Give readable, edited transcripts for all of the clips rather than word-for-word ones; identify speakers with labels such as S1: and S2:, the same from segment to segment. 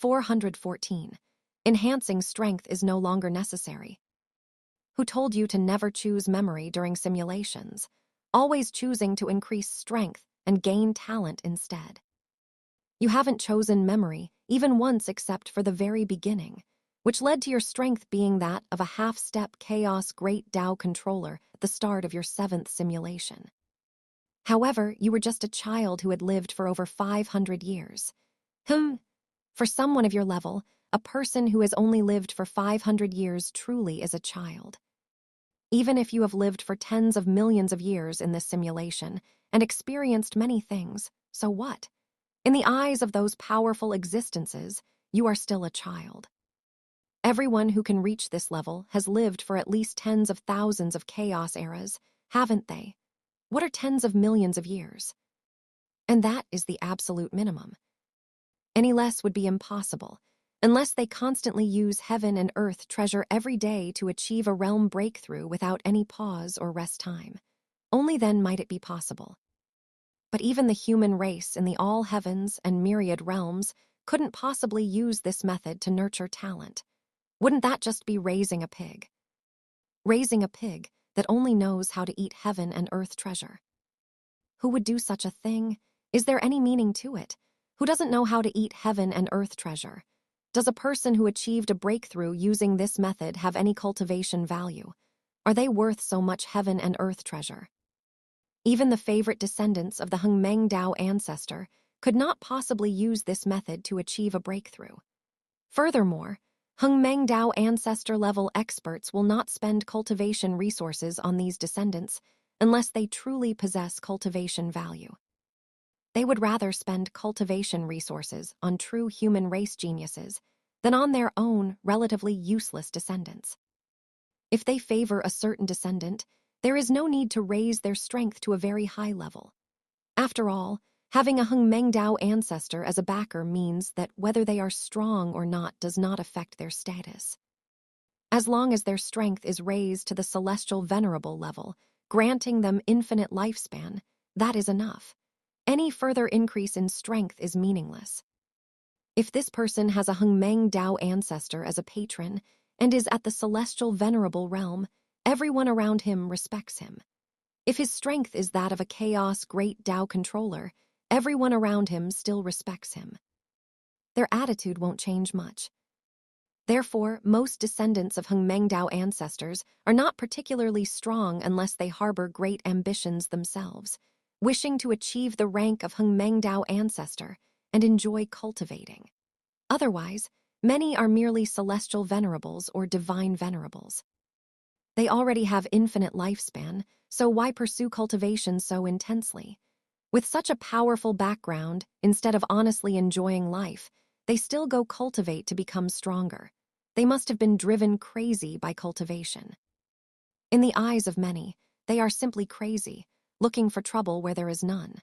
S1: 414. Enhancing strength is no longer necessary. Who told you to never choose memory during simulations, always choosing to increase strength and gain talent instead? You haven't chosen memory even once except for the very beginning, which led to your strength being that of a half-step chaos great Tao controller at the start of your 7th simulation. However, you were just a child who had lived for over 500 years. For someone of your level, a person who has only lived for 500 years truly is a child. Even if you have lived for tens of millions of years in this simulation and experienced many things, so what? In the eyes of those powerful existences, you are still a child. Everyone who can reach this level has lived for at least tens of thousands of chaos eras, haven't they? What are tens of millions of years? And that is the absolute minimum. Any less would be impossible, unless they constantly use heaven and earth treasure every day to achieve a realm breakthrough without any pause or rest time. Only then might it be possible. But even the human race in the all heavens and myriad realms couldn't possibly use this method to nurture talent. Wouldn't that just be raising a pig? Raising a pig that only knows how to eat heaven and earth treasure. Who would do such a thing? Is there any meaning to it? Who doesn't know how to eat heaven and earth treasure? Does a person who achieved a breakthrough using this method have any cultivation value? Are they worth so much heaven and earth treasure? Even the favorite descendants of the Dao Ancestor could not possibly use this method to achieve a breakthrough. Furthermore, Dao Ancestor level experts will not spend cultivation resources on these descendants unless they truly possess cultivation value. They would rather spend cultivation resources on true human race geniuses than on their own relatively useless descendants. If they favor a certain descendant, there is no need to raise their strength to a very high level. After all, having a Dao ancestor as a backer means that whether they are strong or not does not affect their status. As long as their strength is raised to the celestial venerable level, granting them infinite lifespan, that is enough. Any further increase in strength is meaningless. If this person has a Dao ancestor as a patron and is at the celestial venerable realm, everyone around him respects him. If his strength is that of a chaos great Tao controller, everyone around him still respects him. Their attitude won't change much. Therefore, most descendants of Dao ancestors are not particularly strong unless they harbor great ambitions themselves, wishing to achieve the rank of Dao ancestor and enjoy cultivating. Otherwise, many are merely celestial venerables or divine venerables. They already have infinite lifespan, so why pursue cultivation so intensely? With such a powerful background, instead of honestly enjoying life, they still go cultivate to become stronger. They must have been driven crazy by cultivation. In the eyes of many, they are simply crazy, looking for trouble where there is none.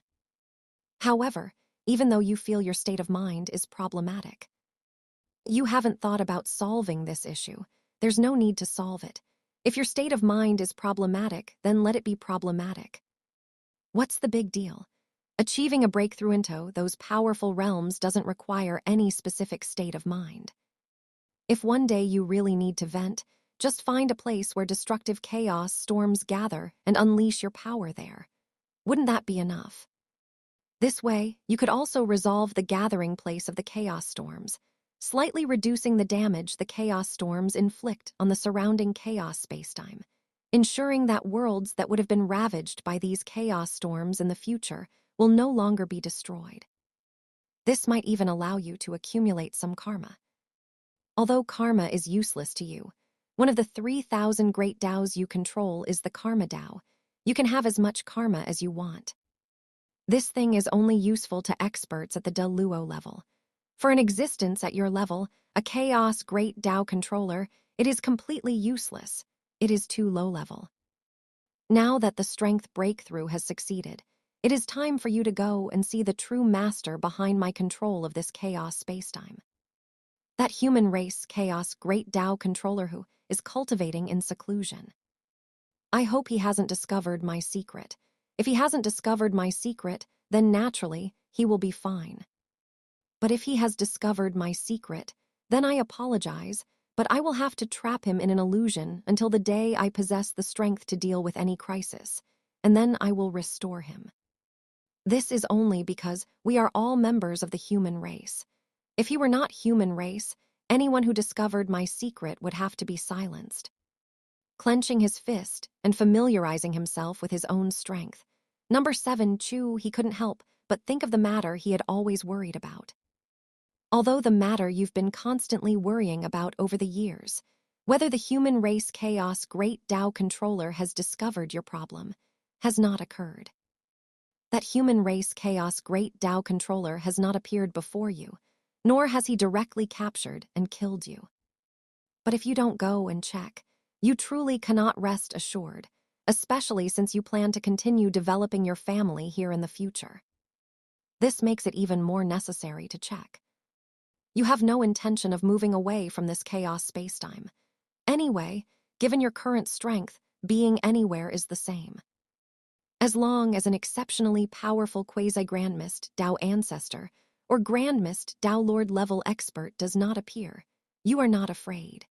S1: However, even though you feel your state of mind is problematic, you haven't thought about solving this issue. There's no need to solve it. If your state of mind is problematic, then let it be problematic. What's the big deal? Achieving a breakthrough into those powerful realms doesn't require any specific state of mind. If one day you really need to vent, just find a place where destructive chaos storms gather and unleash your power there. Wouldn't that be enough? This way, you could also resolve the gathering place of the chaos storms, slightly reducing the damage the chaos storms inflict on the surrounding chaos spacetime, ensuring that worlds that would have been ravaged by these chaos storms in the future will no longer be destroyed. This might even allow you to accumulate some karma. Although karma is useless to you, one of the 3,000 great Taos you control is the Karma Tao. You can have as much karma as you want. This thing is only useful to experts at the De Luo level. For an existence at your level, a chaos great Tao controller, it is completely useless. It is too low level. Now that the strength breakthrough has succeeded, it is time for you to go and see the true master behind my control of this chaos spacetime. That human race chaos great Tao controller who is cultivating in seclusion. I hope he hasn't discovered my secret. If he hasn't discovered my secret, then naturally, he will be fine. But if he has discovered my secret, then I apologize, but I will have to trap him in an illusion until the day I possess the strength to deal with any crisis, and then I will restore him. This is only because we are all members of the human race. If he were not human race, anyone who discovered my secret would have to be silenced. Clenching his fist and familiarizing himself with his own strength. Number 7, Chu, he couldn't help but think of the matter he had always worried about. Although the matter you've been constantly worrying about over the years, whether the human race chaos great Tao controller has discovered your problem, has not occurred. That human race chaos great Tao controller has not appeared before you, nor has he directly captured and killed you. But if you don't go and check, you truly cannot rest assured, especially since you plan to continue developing your family here in the future. This makes it even more necessary to check. You have no intention of moving away from this chaos spacetime. Anyway, given your current strength, being anywhere is the same. As long as an exceptionally powerful quasi-grandmist Tao Ancestor or grandmist Tao Lord level expert does not appear, you are not afraid.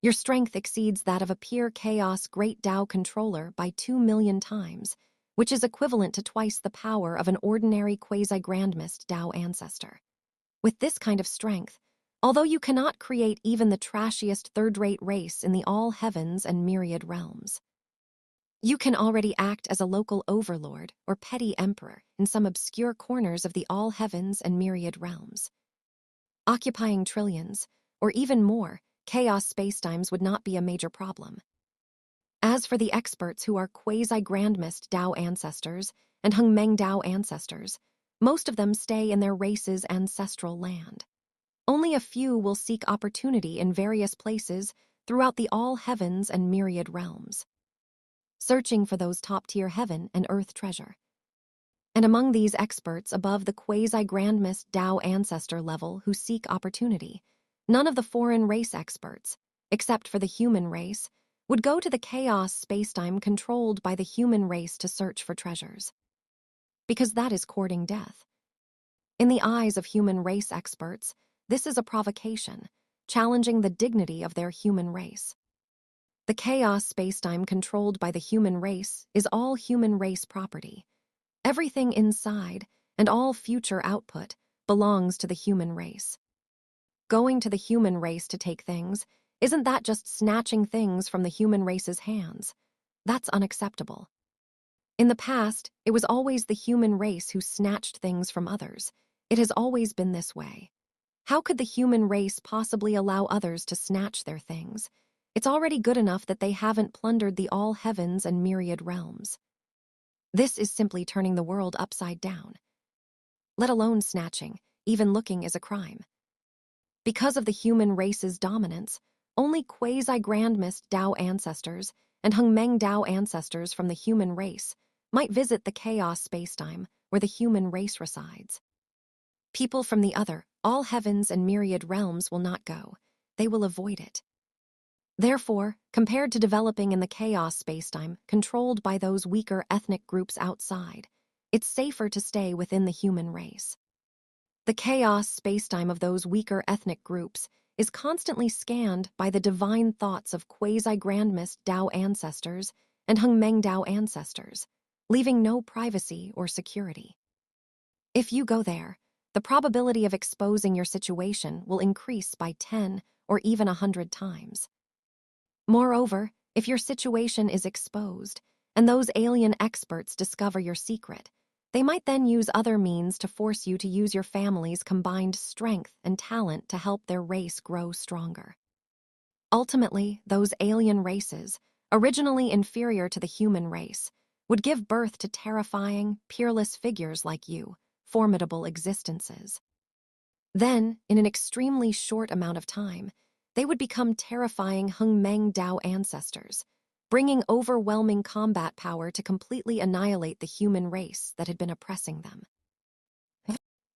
S1: Your strength exceeds that of a pure chaos great Tao controller by 2 million times, which is equivalent to twice the power of an ordinary quasi-grandmist Tao Ancestor. With this kind of strength, although you cannot create even the trashiest third-rate race in the all heavens and myriad realms, you can already act as a local overlord or petty emperor in some obscure corners of the all heavens and myriad realms. Occupying trillions, or even more, chaos spacetimes would not be a major problem. As for the experts who are quasi-grandmist Tao ancestors and Hengmeng Tao ancestors, most of them stay in their race's ancestral land. Only a few will seek opportunity in various places throughout the all heavens and myriad realms, searching for those top-tier heaven and earth treasure. And among these experts above the quasi-grandmist Tao ancestor level who seek opportunity, none of the foreign race experts, except for the human race, would go to the chaos spacetime controlled by the human race to search for treasures. Because that is courting death. In the eyes of human race experts, this is a provocation, challenging the dignity of their human race. The chaos spacetime controlled by the human race is all human race property. Everything inside and all future output belongs to the human race. Going to the human race to take things, isn't that just snatching things from the human race's hands? That's unacceptable. In the past, it was always the human race who snatched things from others. It has always been this way. How could the human race possibly allow others to snatch their things? It's already good enough that they haven't plundered the all heavens and myriad realms. This is simply turning the world upside down. Let alone snatching, even looking is a crime. Because of the human race's dominance, only quasi-grandmist Tao ancestors and Hengmeng Tao ancestors from the human race might visit the chaos spacetime where the human race resides. People from the other, all heavens and myriad realms will not go. They will avoid it. Therefore, compared to developing in the chaos spacetime controlled by those weaker ethnic groups outside, it's safer to stay within the human race. The chaos spacetime of those weaker ethnic groups is constantly scanned by the divine thoughts of quasi-grandmist Tao ancestors and Hengmeng Tao ancestors, leaving no privacy or security. If you go there, the probability of exposing your situation will increase by 10 or even 100 times. Moreover, if your situation is exposed, and those alien experts discover your secret, they might then use other means to force you to use your family's combined strength and talent to help their race grow stronger. Ultimately, those alien races, originally inferior to the human race, would give birth to terrifying, peerless figures like you, formidable existences. Then, in an extremely short amount of time, they would become terrifying Hengmeng Tao ancestors, bringing overwhelming combat power to completely annihilate the human race that had been oppressing them.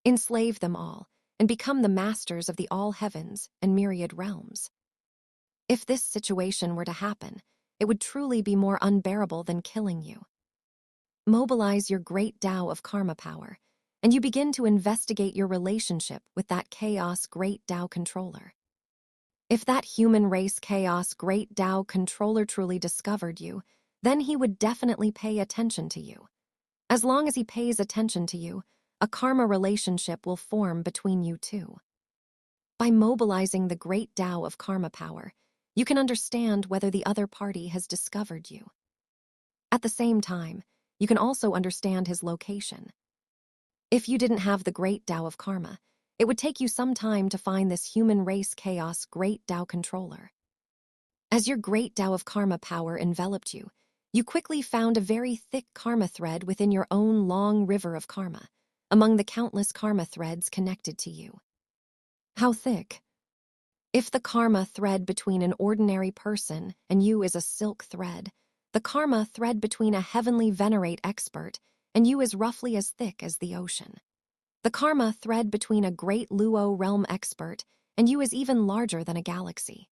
S1: Enslave them all, and become the masters of the all heavens and myriad realms. If this situation were to happen, it would truly be more unbearable than killing you. Mobilize your great Tao of karma power, and you begin to investigate your relationship with that chaos great Tao controller. If that human race chaos great Tao controller truly discovered you, then he would definitely pay attention to you. As long as he pays attention to you, a karma relationship will form between you two. By mobilizing the great Tao of karma power, you can understand whether the other party has discovered you. At the same time, you can also understand his location. If you didn't have the great Tao of karma, it would take you some time to find this human race chaos great Tao controller. As your great Tao of karma power enveloped you, you quickly found a very thick karma thread within your own long river of karma, among the countless karma threads connected to you. How thick? If the karma thread between an ordinary person and you is a silk thread, the karma thread between a heavenly venerate expert and you is roughly as thick as the ocean. The karma thread between a great Luo realm expert and you is even larger than a galaxy.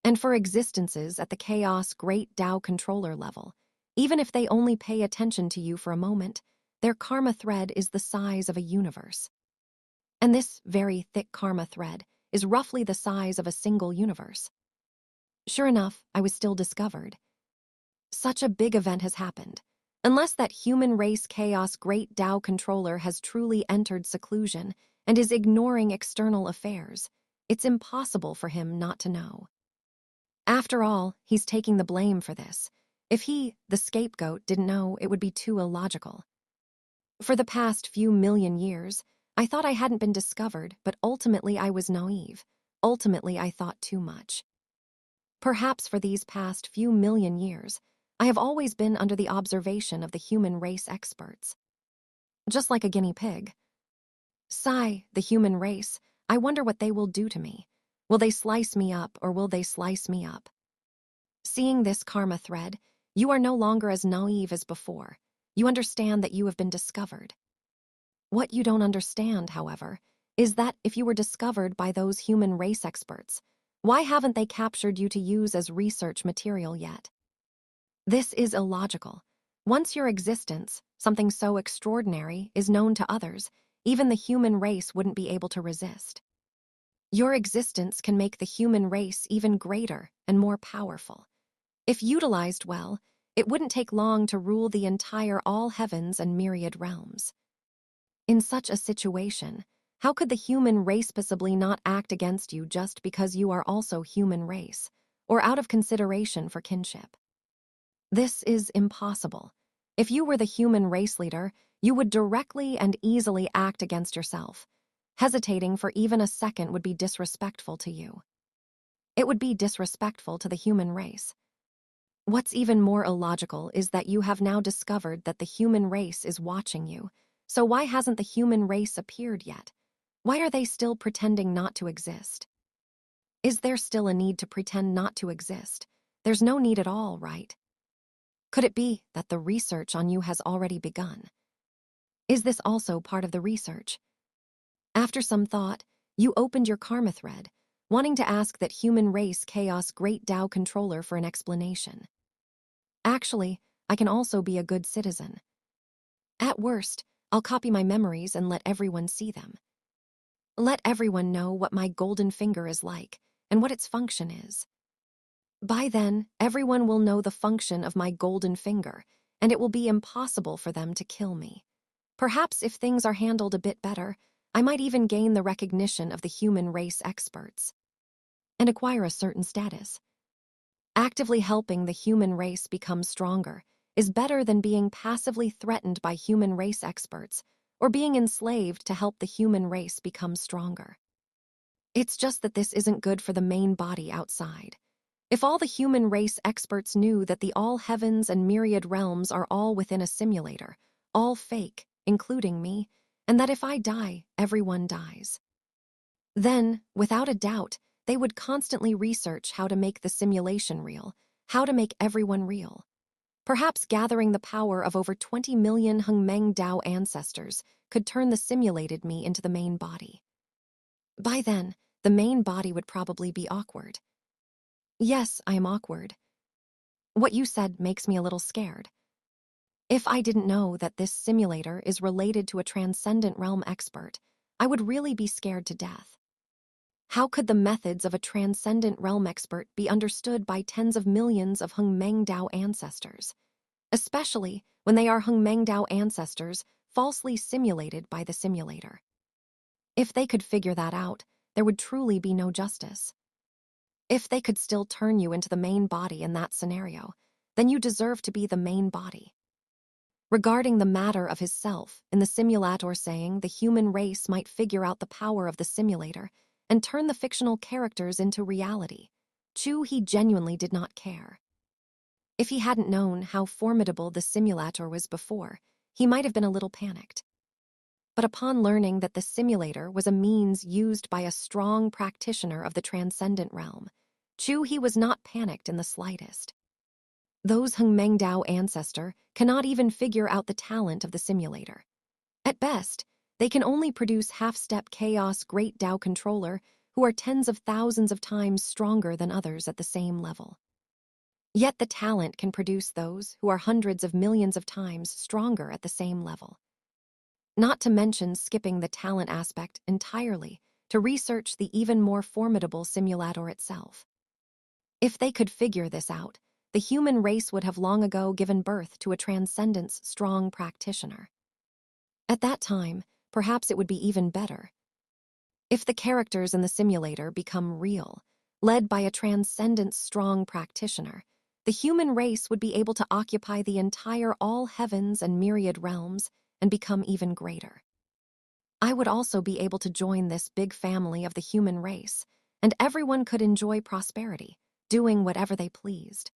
S1: And for existences at the chaos great Tao controller level, even if they only pay attention to you for a moment, their karma thread is the size of a universe. And this very thick karma thread is roughly the size of a single universe. Sure enough, I was still discovered. Such a big event has happened. Unless that human race chaos great Tao controller has truly entered seclusion and is ignoring external affairs, it's impossible for him not to know. After all, he's taking the blame for this. If he, the scapegoat, didn't know, it would be too illogical. For the past few million years, I thought I hadn't been discovered, but ultimately I was naive. Ultimately, I thought too much. Perhaps for these past few million years, I have always been under the observation of the human race experts. Just like a guinea pig. Sigh, the human race, I wonder what they will do to me. Will they slice me up or will they slice me up? Seeing this karma thread, you are no longer as naive as before. You understand that you have been discovered. What you don't understand, however, is that if you were discovered by those human race experts, why haven't they captured you to use as research material yet? This is illogical. Once your existence, something so extraordinary, is known to others, even the human race wouldn't be able to resist. Your existence can make the human race even greater and more powerful. If utilized well, it wouldn't take long to rule the entire all heavens and myriad realms. In such a situation, how could the human race possibly not act against you just because you are also human race, or out of consideration for kinship? This is impossible. If you were the human race leader, you would directly and easily act against yourself. Hesitating for even a second would be disrespectful to you. It would be disrespectful to the human race. What's even more illogical is that you have now discovered that the human race is watching you. So why hasn't the human race appeared yet? Why are they still pretending not to exist? Is there still a need to pretend not to exist? There's no need at all, right? Could it be that the research on you has already begun? Is this also part of the research? After some thought, you opened your karma thread, wanting to ask that human race chaos great Tao controller for an explanation. Actually, I can also be a good citizen. At worst, I'll copy my memories and let everyone see them. Let everyone know what my golden finger is like and what its function is. By then, everyone will know the function of my golden finger, and it will be impossible for them to kill me. Perhaps if things are handled a bit better, I might even gain the recognition of the human race experts and acquire a certain status. Actively helping the human race become stronger is better than being passively threatened by human race experts or being enslaved to help the human race become stronger. It's just that this isn't good for the main body outside. If all the human race experts knew that the all heavens and myriad realms are all within a simulator, all fake, including me, and that if I die, everyone dies, then, without a doubt, they would constantly research how to make the simulation real, how to make everyone real. Perhaps gathering the power of over 20 million Hengmeng Dao ancestors could turn the simulated me into the main body. By then, the main body would probably be awkward. Yes, I am awkward. What you said makes me a little scared. If I didn't know that this simulator is related to a transcendent realm expert, I would really be scared to death. How could the methods of a transcendent realm expert be understood by tens of millions of Hungmeng-Dao ancestors, especially when they are Hungmeng-Dao ancestors falsely simulated by the simulator? If they could figure that out, there would truly be no justice. If they could still turn you into the main body in that scenario, then you deserve to be the main body. Regarding the matter of his self, in the simulator saying the human race might figure out the power of the simulator and turn the fictional characters into reality, Chu He genuinely did not care. If he hadn't known how formidable the simulator was before, he might have been a little panicked. But upon learning that the simulator was a means used by a strong practitioner of the transcendent realm, Chu He was not panicked in the slightest. Those Hungmeng-Dao ancestor cannot even figure out the talent of the simulator. At best, they can only produce half-step chaos great Dao controller who are tens of thousands of times stronger than others at the same level. Yet the talent can produce those who are hundreds of millions of times stronger at the same level. Not to mention skipping the talent aspect entirely to research the even more formidable simulator itself. If they could figure this out, the human race would have long ago given birth to a transcendence strong practitioner. At that time, perhaps it would be even better. If the characters in the simulator become real, led by a transcendence strong practitioner, the human race would be able to occupy the entire all heavens and myriad realms and become even greater. I would also be able to join this big family of the human race, and everyone could enjoy prosperity, doing whatever they pleased.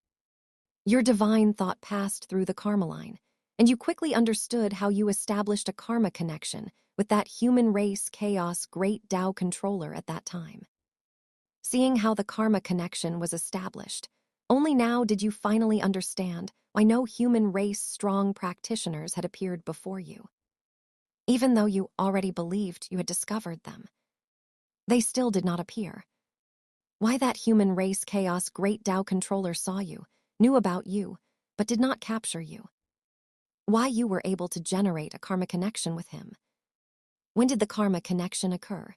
S1: Your divine thought passed through the karma line, and you quickly understood how you established a karma connection with that human race chaos great Dao controller at that time. Seeing how the karma connection was established, only now did you finally understand why no human race strong practitioners had appeared before you. Even though you already believed you had discovered them, they still did not appear. Why that human race chaos great Dao controller saw you, knew about you, but did not capture you. Why you were able to generate a karma connection with him. When did the karma connection occur?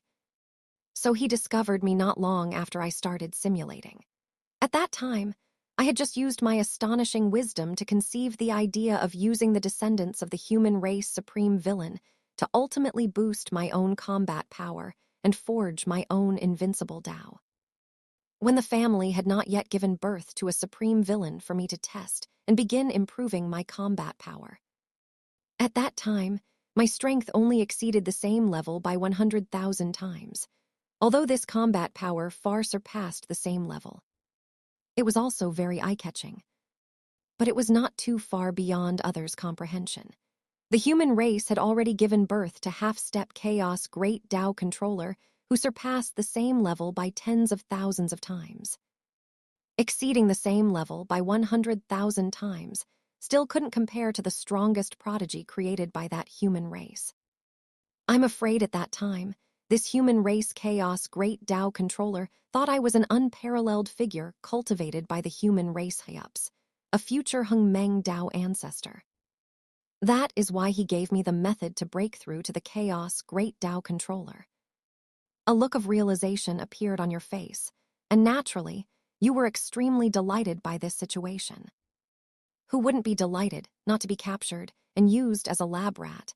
S1: So he discovered me not long after I started simulating. At that time, I had just used my astonishing wisdom to conceive the idea of using the descendants of the human race supreme villain to ultimately boost my own combat power and forge my own invincible Dao. When the family had not yet given birth to a supreme villain for me to test and begin improving my combat power. At that time, my strength only exceeded the same level by 100,000 times, although this combat power far surpassed the same level. It was also very eye-catching. But it was not too far beyond others' comprehension. The human race had already given birth to half-step chaos great Dao controller who surpassed the same level by tens of thousands of times. Exceeding the same level by 100,000 times still couldn't compare to the strongest prodigy created by that human race. I'm afraid at that time, this human race chaos great Dao controller thought I was an unparalleled figure cultivated by the human race Hyups, a future Hungmeng Dao ancestor. That is why he gave me the method to break through to the chaos great Dao controller. A look of realization appeared on your face, and naturally, you were extremely delighted by this situation. Who wouldn't be delighted not to be captured and used as a lab rat?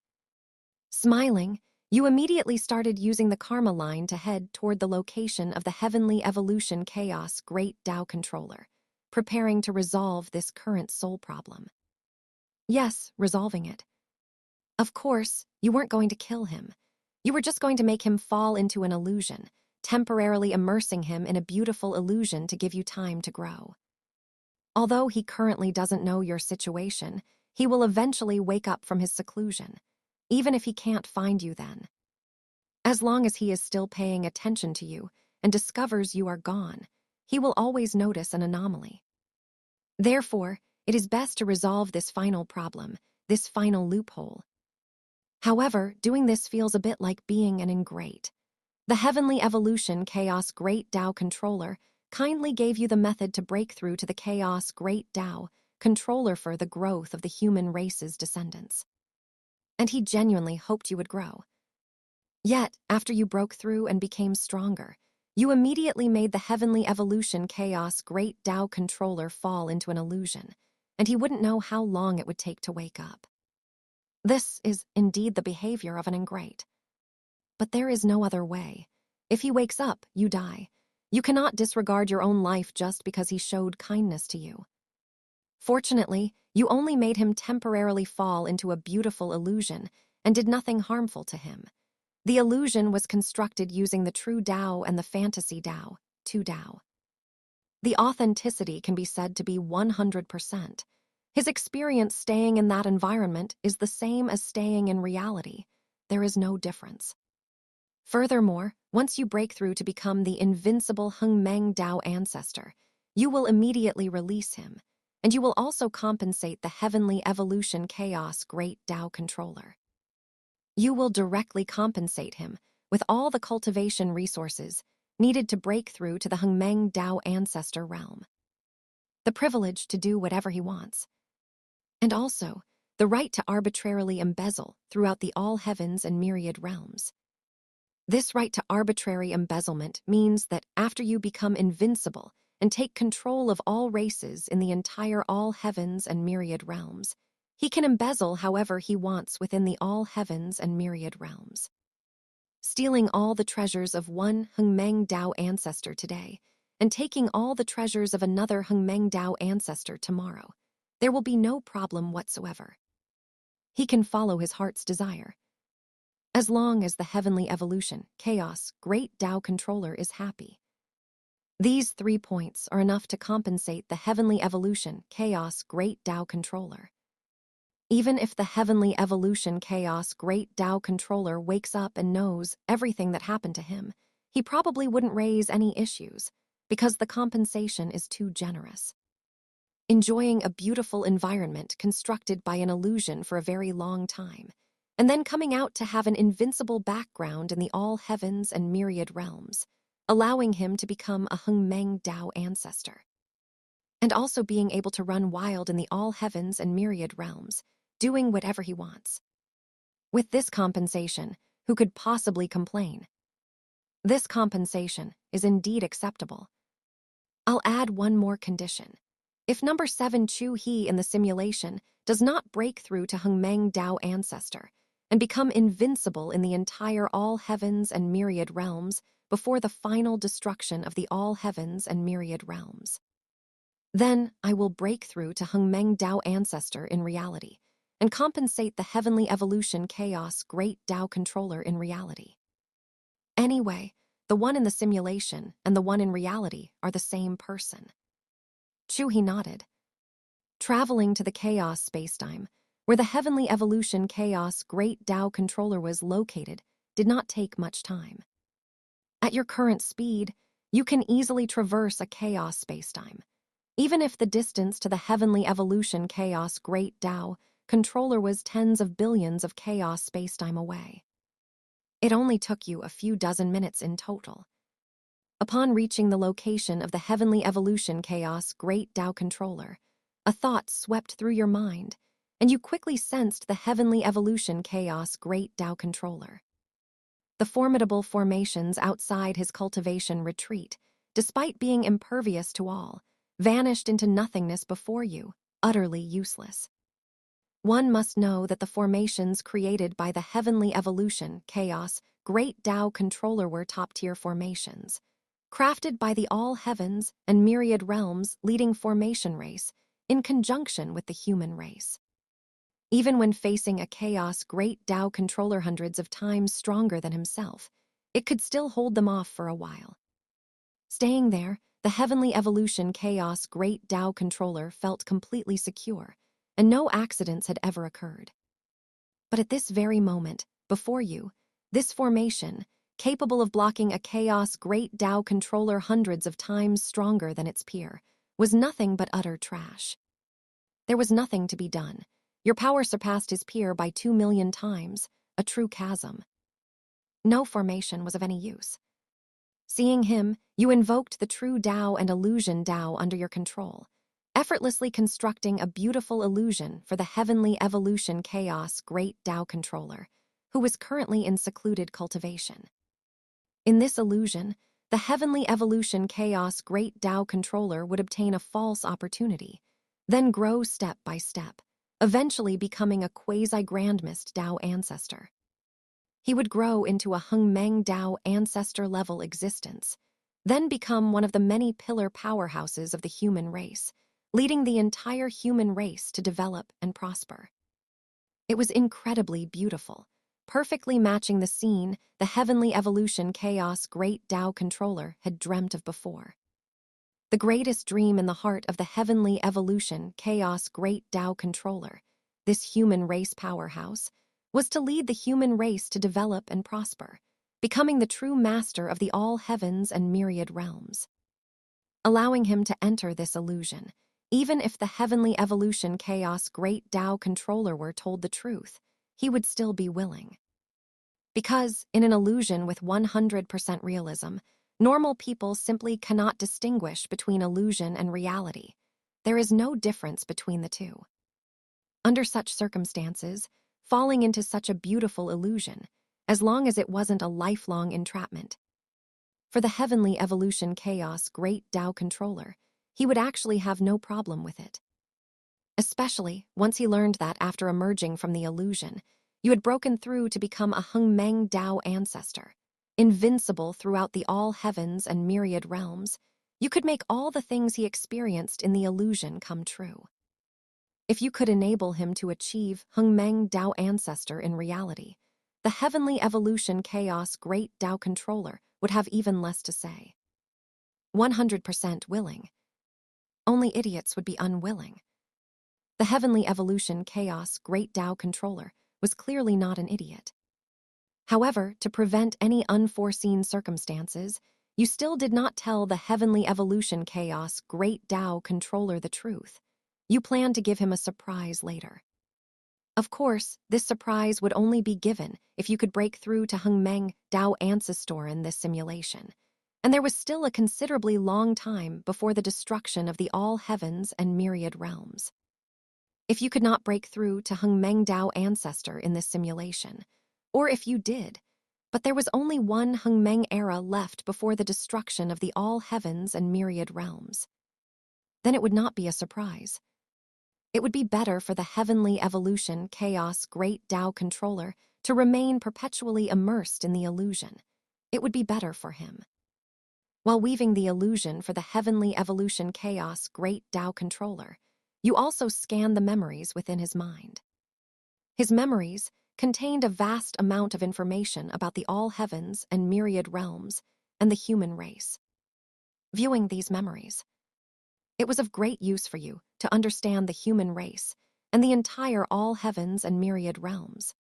S1: Smiling, you immediately started using the karma line to head toward the location of the heavenly evolution chaos great Dao controller, preparing to resolve this current soul problem. Yes, resolving it. Of course, you weren't going to kill him. You were just going to make him fall into an illusion, temporarily immersing him in a beautiful illusion to give you time to grow. Although he currently doesn't know your situation, he will eventually wake up from his seclusion, even if he can't find you then. As long as he is still paying attention to you and discovers you are gone, he will always notice an anomaly. Therefore, it is best to resolve this final problem, this final loophole. However, doing this feels a bit like being an ingrate. The heavenly evolution chaos great Dao controller kindly gave you the method to break through to the chaos great Dao controller for the growth of the human race's descendants. And he genuinely hoped you would grow. Yet, after you broke through and became stronger, you immediately made the heavenly evolution chaos great Tao controller fall into an illusion, and he wouldn't know how long it would take to wake up. This is indeed the behavior of an ingrate. But there is no other way. If he wakes up, you die. You cannot disregard your own life just because he showed kindness to you. Fortunately, you only made him temporarily fall into a beautiful illusion and did nothing harmful to him. The illusion was constructed using the true Tao and the fantasy Tao, two Tao. The authenticity can be said to be 100%. His experience staying in that environment is the same as staying in reality. There is no difference. Furthermore, once you break through to become the invincible Hengmeng Tao ancestor, you will immediately release him, and you will also compensate the heavenly evolution chaos great Tao controller. You will directly compensate him with all the cultivation resources needed to break through to the Hengmeng Tao ancestor realm. The privilege to do whatever he wants. And also, the right to arbitrarily embezzle throughout the all heavens and myriad realms. This right to arbitrary embezzlement means that after you become invincible and take control of all races in the entire all heavens and myriad realms, he can embezzle however he wants within the all heavens and myriad realms. Stealing all the treasures of one Hengmeng Tao ancestor today, and taking all the treasures of another Hengmeng Tao ancestor tomorrow, there will be no problem whatsoever. He can follow his heart's desire. As long as the heavenly evolution, chaos, great Tao controller is happy. These 3 points are enough to compensate the heavenly evolution, chaos, great Tao controller. Even if the heavenly evolution, chaos, great Tao controller wakes up and knows everything that happened to him, he probably wouldn't raise any issues because the compensation is too generous. Enjoying a beautiful environment constructed by an illusion for a very long time, and then coming out to have an invincible background in the all heavens and myriad realms, allowing him to become a Hengmeng Tao ancestor. And also being able to run wild in the all heavens and myriad realms, doing whatever he wants. With this compensation, who could possibly complain? This compensation is indeed acceptable. I'll add one more condition. If number 7 Chu He in the simulation does not break through to Hengmeng Tao ancestor and become invincible in the entire all heavens and myriad realms before the final destruction of the all heavens and myriad realms, then I will break through to Hengmeng Tao ancestor in reality and compensate the heavenly evolution chaos great Tao controller in reality. Anyway, the one in the simulation and the one in reality are the same person. Chu He nodded. Traveling to the chaos spacetime, where the heavenly evolution chaos great Tao controller was located, did not take much time. At your current speed, you can easily traverse a chaos spacetime, even if the distance to the heavenly evolution chaos great Tao controller was tens of billions of chaos spacetime away. It only took you a few dozen minutes in total. Upon reaching the location of the heavenly evolution chaos great Tao controller, a thought swept through your mind, and you quickly sensed the heavenly evolution chaos great Tao controller. The formidable formations outside his cultivation retreat, despite being impervious to all, vanished into nothingness before you, utterly useless. One must know that the formations created by the heavenly evolution, chaos, great Tao controller were top-tier formations, crafted by the all heavens and myriad realms leading formation race in conjunction with the human race. Even when facing a chaos great Tao controller hundreds of times stronger than himself, it could still hold them off for a while. Staying there, the heavenly evolution chaos great Tao controller felt completely secure, and no accidents had ever occurred. But at this very moment, before you, this formation, capable of blocking a chaos great Tao controller hundreds of times stronger than its peer, was nothing but utter trash. There was nothing to be done. Your power surpassed his peer by 2 million times, a true chasm. No formation was of any use. Seeing him, you invoked the true Tao and illusion Tao under your control, effortlessly constructing a beautiful illusion for the heavenly evolution chaos great Tao controller, who was currently in secluded cultivation. In this illusion, the heavenly evolution chaos great Tao controller would obtain a false opportunity, then grow step by step, eventually becoming a quasi-grandmist Tao ancestor. He would grow into a Hengmeng Tao ancestor-level existence, then become one of the many pillar powerhouses of the human race, leading the entire human race to develop and prosper. It was incredibly beautiful, perfectly matching the scene the heavenly evolution chaos great Tao controller had dreamt of before. The greatest dream in the heart of the heavenly evolution chaos great Tao controller, this human race powerhouse, was to lead the human race to develop and prosper, becoming the true master of the all heavens and myriad realms. Allowing him to enter this illusion, even if the heavenly evolution chaos great Tao controller were told the truth, he would still be willing. Because, in an illusion with 100% realism, normal people simply cannot distinguish between illusion and reality. There is no difference between the two. Under such circumstances, falling into such a beautiful illusion, as long as it wasn't a lifelong entrapment. For the heavenly evolution chaos great Tao controller, he would actually have no problem with it. Especially once he learned that after emerging from the illusion, you had broken through to become a Hengmeng Tao ancestor, invincible throughout the all heavens and myriad realms. You could make all the things he experienced in the illusion come true. If you could enable him to achieve Hengmeng Tao ancestor in reality, the heavenly evolution chaos great Tao controller would have even less to say. 100% willing. Only idiots would be unwilling. The heavenly evolution chaos great Tao controller was clearly not an idiot. However, to prevent any unforeseen circumstances, you still did not tell the heavenly evolution chaos great Tao controller the truth. You planned to give him a surprise later. Of course, this surprise would only be given if you could break through to Hengmeng Tao ancestor in this simulation, and there was still a considerably long time before the destruction of the all heavens and myriad realms. If you could not break through to Hengmeng Tao ancestor in this simulation, or if you did, but there was only one Hengmeng era left before the destruction of the all heavens and myriad realms, then it would not be a surprise. It would be better for the heavenly evolution chaos great Tao controller to remain perpetually immersed in the illusion. It would be better for him. While weaving the illusion for the heavenly evolution chaos great Tao controller, you also scanned the memories within his mind. His memories contained a vast amount of information about the all heavens and myriad realms and the human race. Viewing these memories, it was of great use for you to understand the human race and the entire all heavens and myriad realms.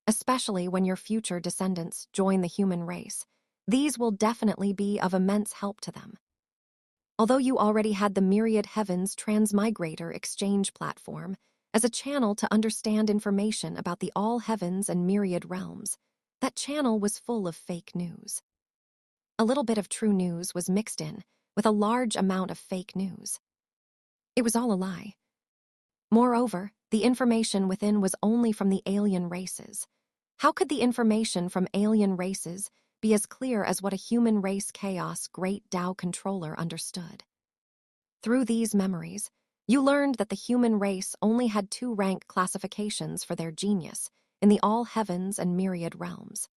S1: Especially when your future descendants join the human race, these will definitely be of immense help to them. Although you already had the Myriad Heavens Transmigrator exchange platform as a channel to understand information about the all heavens and myriad realms, that channel was full of fake news. A little bit of true news was mixed in with a large amount of fake news. It was all a lie. Moreover, the information within was only from the alien races. How could the information from alien races be as clear as what a human race chaos great Tao controller understood? Through these memories, you learned that the human race only had 2 rank classifications for their genius in the all heavens and myriad realms.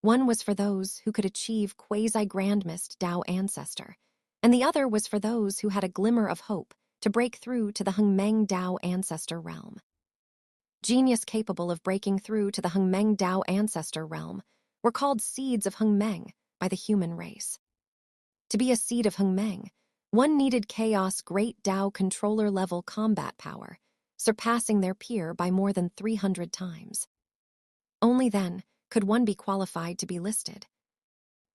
S1: One was for those who could achieve quasi-grandmist Tao ancestor, and the other was for those who had a glimmer of hope to break through to the Hengmeng Tao ancestor realm. Genius capable of breaking through to the Hengmeng Tao ancestor realm were called seeds of Hengmeng by the human race. To be a seed of Hengmeng, one needed chaos great Tao controller level combat power, surpassing their peer by more than 300 times. Only then could one be qualified to be listed.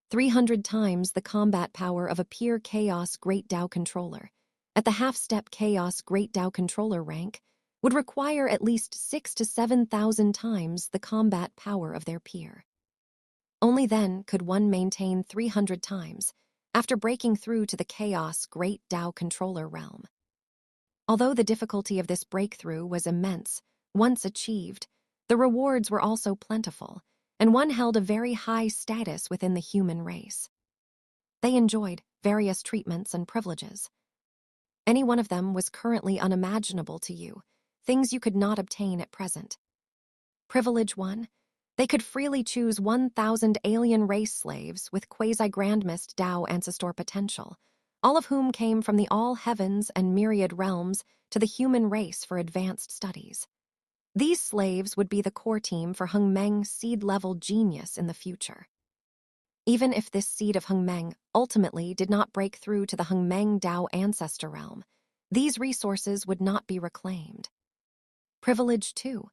S1: 300 times the combat power of a peer chaos great Tao controller, at the half-step chaos great Tao controller rank, would require at least 6,000 to 7,000 times the combat power of their peer. Only then could one maintain 300 times after breaking through to the chaos great Tao controller realm. Although the difficulty of this breakthrough was immense, once achieved, the rewards were also plentiful, and one held a very high status within the human race. They enjoyed various treatments and privileges. Any one of them was currently unimaginable to you, things you could not obtain at present. Privilege 1. They could freely choose 1,000 alien race slaves with quasi-grandmist Tao Ancestor potential, all of whom came from the all heavens and myriad realms to the human race for advanced studies. These slaves would be the core team for Hung Meng's seed-level genius in the future. Even if this seed of Hung Meng ultimately did not break through to the Hung Meng Tao Ancestor realm, these resources would not be reclaimed. Privilege 2.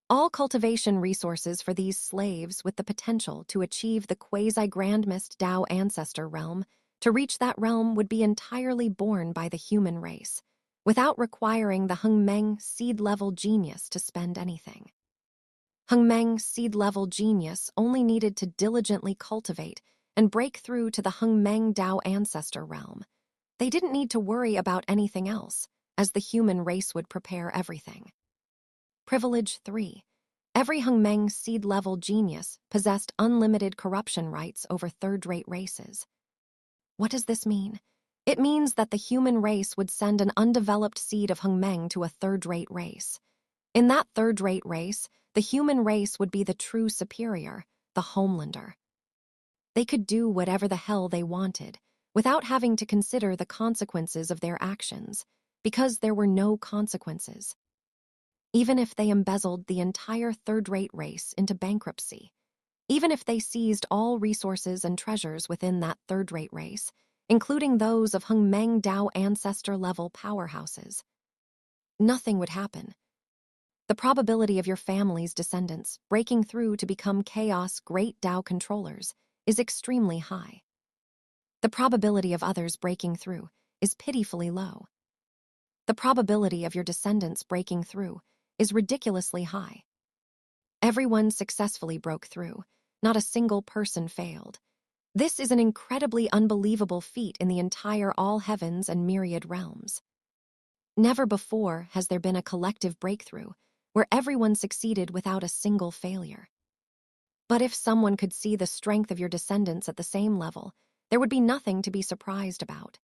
S1: All cultivation resources for these slaves with the potential to achieve the quasi-grandmist Tao Ancestor realm, to reach that realm would be entirely borne by the human race, without requiring the Hung Meng seed-level genius to spend anything. Hung Meng's seed-level genius only needed to diligently cultivate and break through to the Hung Meng Tao Ancestor realm. They didn't need to worry about anything else, as the human race would prepare everything. Privilege 3. Every Hung Meng seed-level genius possessed unlimited corruption rights over third-rate races. What does this mean? It means that the human race would send an undeveloped seed of Hung Meng to a third-rate race. In that third-rate race, the human race would be the true superior, the homelander. They could do whatever the hell they wanted, without having to consider the consequences of their actions, because there were no consequences. Even if they embezzled the entire third-rate race into bankruptcy, even if they seized all resources and treasures within that third-rate race, including those of Hung Meng Tao Ancestor-level powerhouses, nothing would happen. The probability of your family's descendants breaking through to become Chaos Great Tao controllers is extremely high. The probability of others breaking through is pitifully low. The probability of your descendants breaking through is ridiculously high. Everyone successfully broke through. Not a single person failed. This is an incredibly unbelievable feat in the entire all heavens and myriad realms. Never before has there been a collective breakthrough where everyone succeeded without a single failure. But if someone could see the strength of your descendants at the same level, there would be nothing to be surprised about.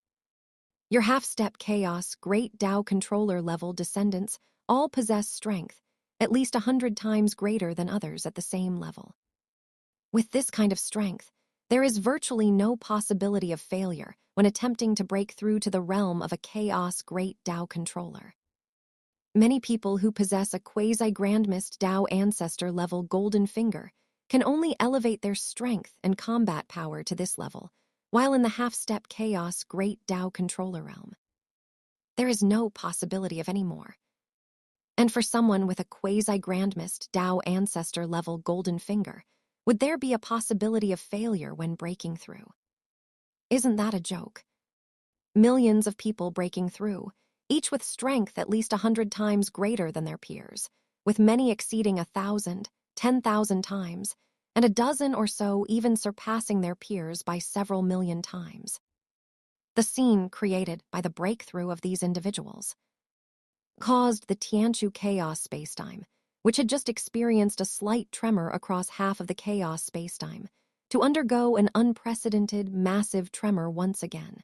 S1: Your half-step Chaos Great Tao controller level descendants all possess strength, at least 100 times greater than others at the same level. With this kind of strength, there is virtually no possibility of failure when attempting to break through to the realm of a Chaos Great Tao controller. Many people who possess a quasi-grandmist Tao Ancestor-level golden finger can only elevate their strength and combat power to this level, while in the half-step Chaos Great Tao controller realm. There is no possibility of any more. And for someone with a quasi-grandmist Tao Ancestor-level golden finger, would there be a possibility of failure when breaking through? Isn't that a joke? Millions of people breaking through, each with strength at least 100 times greater than their peers, with many exceeding 1,000, 10,000 times, and a dozen or so even surpassing their peers by several million times. The scene created by the breakthrough of these individuals caused the Tianchu chaos spacetime, which had just experienced a slight tremor across half of the chaos spacetime, to undergo an unprecedented, massive tremor once again.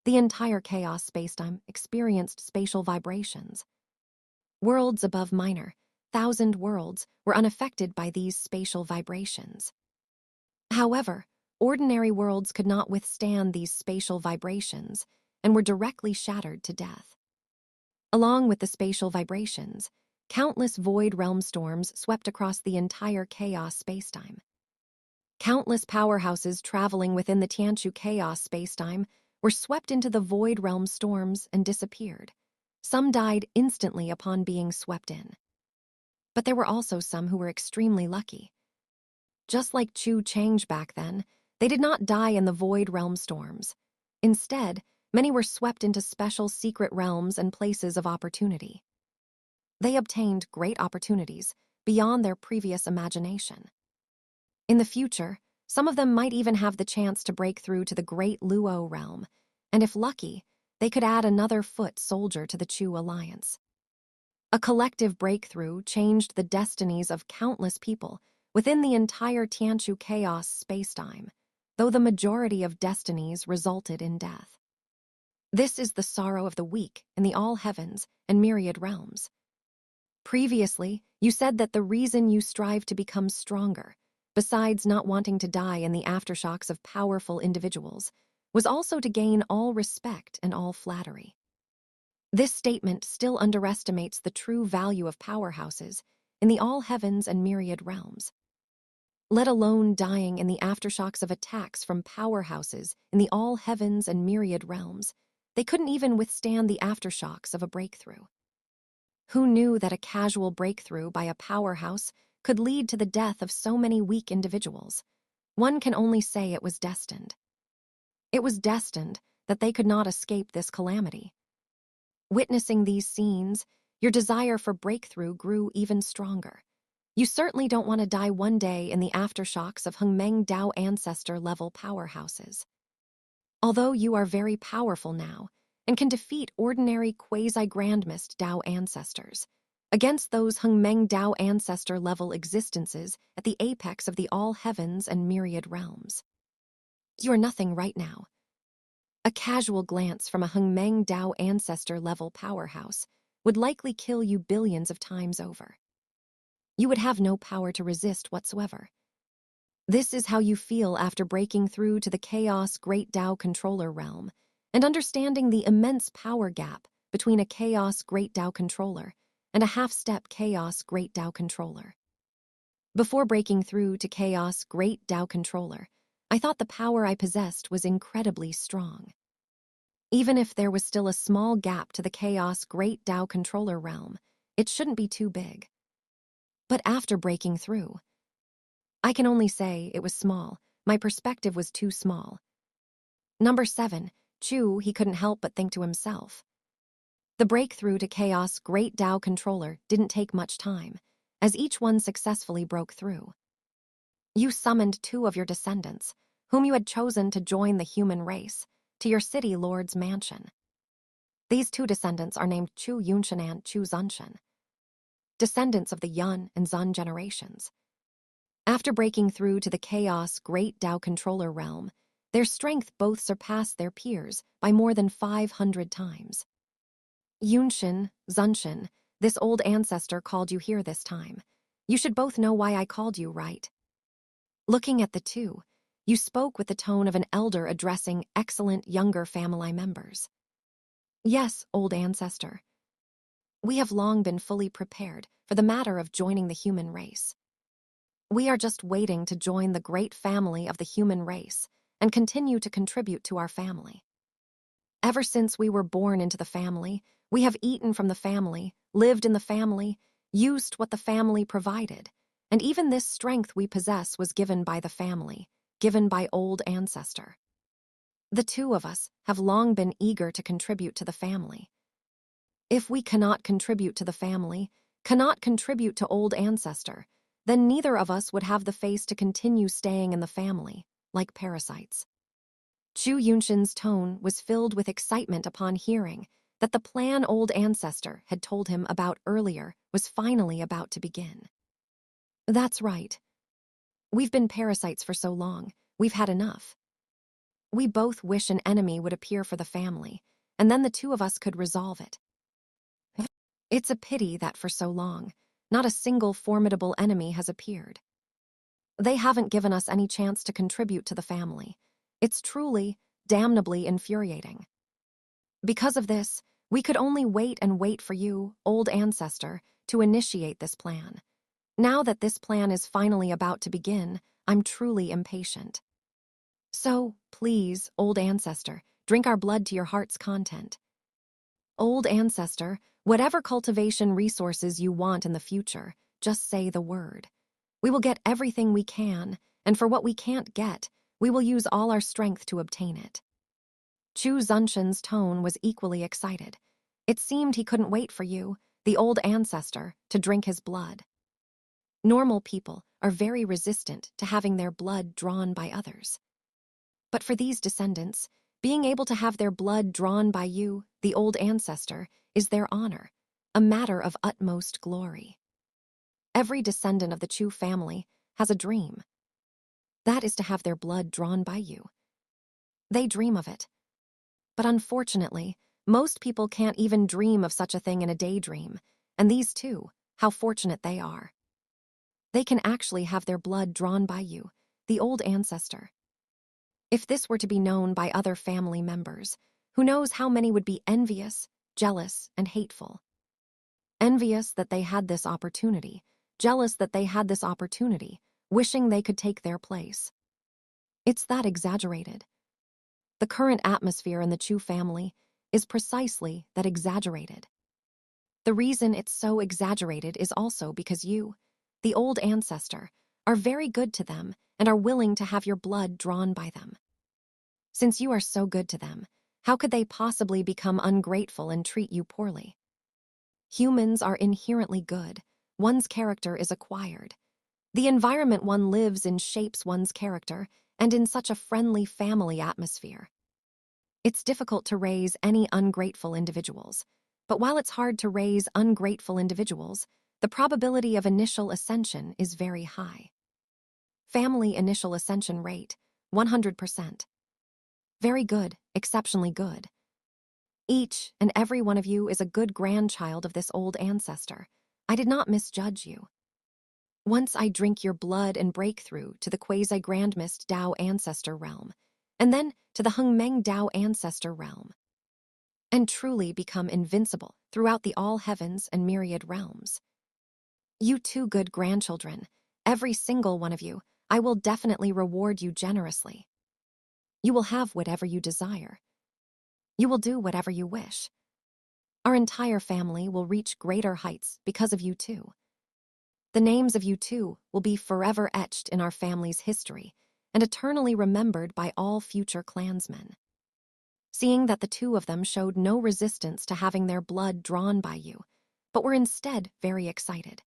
S1: The entire chaos spacetime experienced spatial vibrations. Worlds above minor, 1,000 worlds, were unaffected by these spatial vibrations. However, ordinary worlds could not withstand these spatial vibrations and were directly shattered to death. Along with the spatial vibrations, countless void realm storms swept across the entire chaos spacetime. Countless powerhouses traveling within the Tianchu chaos spacetime were swept into the void realm storms and disappeared. Some died instantly upon being swept in. But there were also some who were extremely lucky. Just like Chu Chang's back then, they did not die in the void realm storms. Instead, many were swept into special secret realms and places of opportunity. They obtained great opportunities beyond their previous imagination. In the future, some of them might even have the chance to break through to the Great Luo realm, and if lucky, they could add another foot soldier to the Chu alliance. A collective breakthrough changed the destinies of countless people within the entire Tianchu chaos spacetime, though the majority of destinies resulted in death. This is the sorrow of the weak in the all heavens and myriad realms. Previously, you said that the reason you strive to become stronger, besides not wanting to die in the aftershocks of powerful individuals, was also to gain all respect and all flattery. This statement still underestimates the true value of powerhouses in the all heavens and myriad realms. Let alone dying in the aftershocks of attacks from powerhouses in the all heavens and myriad realms, they couldn't even withstand the aftershocks of a breakthrough. Who knew that a casual breakthrough by a powerhouse could lead to the death of so many weak individuals? One can only say it was destined. It was destined that they could not escape this calamity. Witnessing these scenes, your desire for breakthrough grew even stronger. You certainly don't want to die one day in the aftershocks of Hengmeng Dao Ancestor-level powerhouses. Although you are very powerful now and can defeat ordinary quasi-grandmist Dao ancestors, against those Hengmeng Dao Ancestor-level existences at the apex of the all heavens and myriad realms, you are nothing right now. A casual glance from a Hengmeng Dao Ancestor-level powerhouse would likely kill you billions of times over. You would have no power to resist whatsoever. This is how you feel after breaking through to the Chaos Great Dao Controller realm and understanding the immense power gap between a Chaos Great Dao Controller and a half-step Chaos Great Dao Controller. Before breaking through to Chaos Great Dao Controller, I thought the power I possessed was incredibly strong. Even if there was still a small gap to the Chaos Great Dao Controller realm, it shouldn't be too big. But after breaking through, I can only say it was small. My perspective was too small. Number 7, Chu He couldn't help but think to himself. The breakthrough to Chaos Great Dao Controller didn't take much time, as each one successfully broke through. You summoned 2 of your descendants, whom you had chosen to join the human race, to your city lord's mansion. These 2 descendants are named Chu Yunshan and Chu Zunshan, descendants of the Yun and Zun generations. After breaking through to the Chaos Great Dao Controller realm, their strength both surpassed their peers by more than 500 times. Yunshan, Zunshan, this old ancestor called you here this time. You should both know why I called you, right? Looking at the 2, you spoke with the tone of an elder addressing excellent younger family members. Yes, old ancestor. We have long been fully prepared for the matter of joining the human race. We are just waiting to join the great family of the human race and continue to contribute to our family. Ever since we were born into the family, we have eaten from the family, lived in the family, used what the family provided, and even this strength we possess was given by the family, given by old ancestor. The 2 of us have long been eager to contribute to the family. If we cannot contribute to the family, cannot contribute to old ancestor, then neither of us would have the face to continue staying in the family, like parasites. Chu Yunshan's tone was filled with excitement upon hearing that the plan old ancestor had told him about earlier was finally about to begin. That's right. We've been parasites for so long, we've had enough. We both wish an enemy would appear for the family, and then the 2 of us could resolve it. It's a pity that for so long, not a single formidable enemy has appeared. They haven't given us any chance to contribute to the family. It's truly, damnably infuriating. Because of this, we could only wait and wait for you, old ancestor, to initiate this plan. Now that this plan is finally about to begin, I'm truly impatient. So, please, old ancestor, drink our blood to your heart's content. Old ancestor, whatever cultivation resources you want in the future, just say the word. We will get everything we can, and for what we can't get, we will use all our strength to obtain it. Chu Zunshan's tone was equally excited. It seemed he couldn't wait for you, the old ancestor, to drink his blood. Normal people are very resistant to having their blood drawn by others. But for these descendants, Being able to have their blood drawn by you, the old ancestor, is their honor, a matter of utmost glory. Every descendant of the Chu family has a dream. That is to have their blood drawn by you. They dream of it. But unfortunately, most people can't even dream of such a thing in a daydream, and these two, how fortunate they are. They can actually have their blood drawn by you, the old ancestor. If this were to be known by other family members, who knows how many would be envious, jealous, and hateful. Envious that they had this opportunity, jealous that they had this opportunity, wishing they could take their place. It's that exaggerated. The current atmosphere in the Chu family is precisely that exaggerated. The reason it's so exaggerated is also because you, the old ancestor, are very good to them and are willing to have your blood drawn by them. Since you are so good to them, how could they possibly become ungrateful and treat you poorly? Humans are inherently good. One's character is acquired. The environment one lives in shapes one's character, and in such a friendly family atmosphere. It's difficult to raise any ungrateful individuals, but while it's hard to raise ungrateful individuals, the probability of initial ascension is very high. Family initial ascension rate, 100%. Very good, exceptionally good. Each and every one of you is a good grandchild of this old ancestor. I did not misjudge you. Once I drink your blood and break through to the quasi-grandmist Tao ancestor realm, and then to the Hengmeng Tao ancestor realm, and truly become invincible throughout the all heavens and myriad realms. You two good grandchildren, every single one of you, I will definitely reward you generously. You will have whatever you desire. You will do whatever you wish. Our entire family will reach greater heights because of you two. The names of you two will be forever etched in our family's history and eternally remembered by all future clansmen. Seeing that the two of them showed no resistance to having their blood drawn by you, but were instead very excited.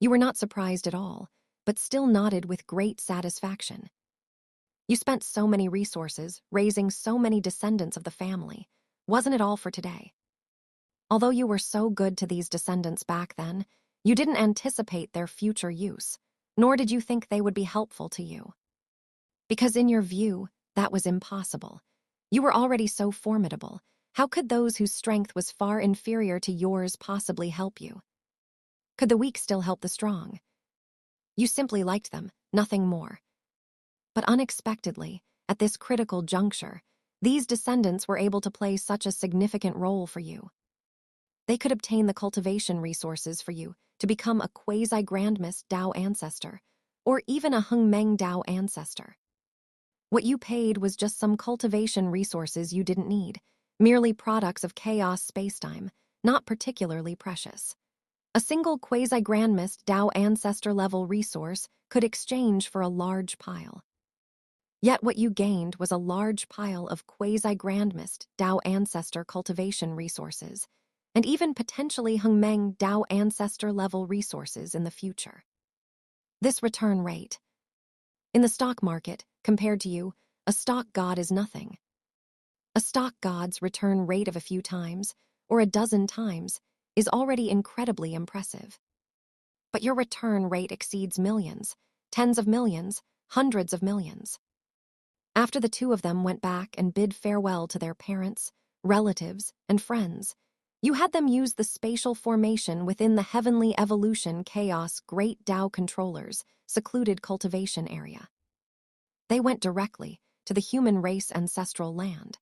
S1: You were not surprised at all, but still nodded with great satisfaction. You spent so many resources raising so many descendants of the family. Wasn't it all for today? Although you were so good to these descendants back then, you didn't anticipate their future use, nor did you think they would be helpful to you. Because in your view, that was impossible. You were already so formidable. How could those whose strength was far inferior to yours possibly help you? Could the weak still help the strong? You simply liked them, nothing more. But unexpectedly, at this critical juncture, these descendants were able to play such a significant role for you. They could obtain the cultivation resources for you to become a quasi-grandmist Tao ancestor, or even a Hengmeng Tao ancestor. What you paid was just some cultivation resources you didn't need, merely products of chaos spacetime, not particularly precious. A single quasi-grandmist Tao ancestor-level resource could exchange for a large pile. Yet what you gained was a large pile of quasi-grandmist Tao ancestor cultivation resources, and even potentially Hengmeng Tao ancestor-level resources in the future. This return rate. In the stock market, compared to you, a stock god is nothing. A stock god's return rate of a few times, or a dozen times, is already incredibly impressive. But your return rate exceeds millions, tens of millions, hundreds of millions. After the two of them went back and bid farewell to their parents, relatives, and friends, you had them use the spatial formation within the Heavenly Evolution Chaos Great Tao Controller's secluded cultivation area. They went directly to the human race ancestral land.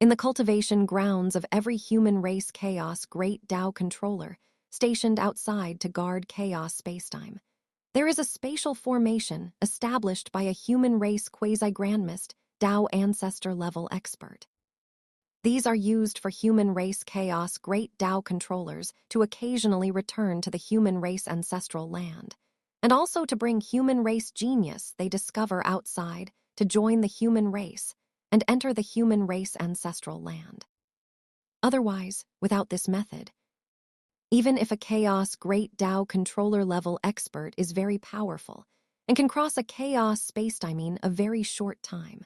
S1: In the cultivation grounds of every human race Chaos Great Tao Controller stationed outside to guard chaos spacetime, there is a spatial formation established by a human race quasi-grandmist Tao ancestor-level expert. These are used for human race chaos Great Tao controllers to occasionally return to the human race ancestral land, and also to bring human race genius they discover outside to join the human race and enter the human race ancestral land. Otherwise, without this method, even if a chaos Great Tao controller-level expert is very powerful and can cross a chaos spacetiming a very short time,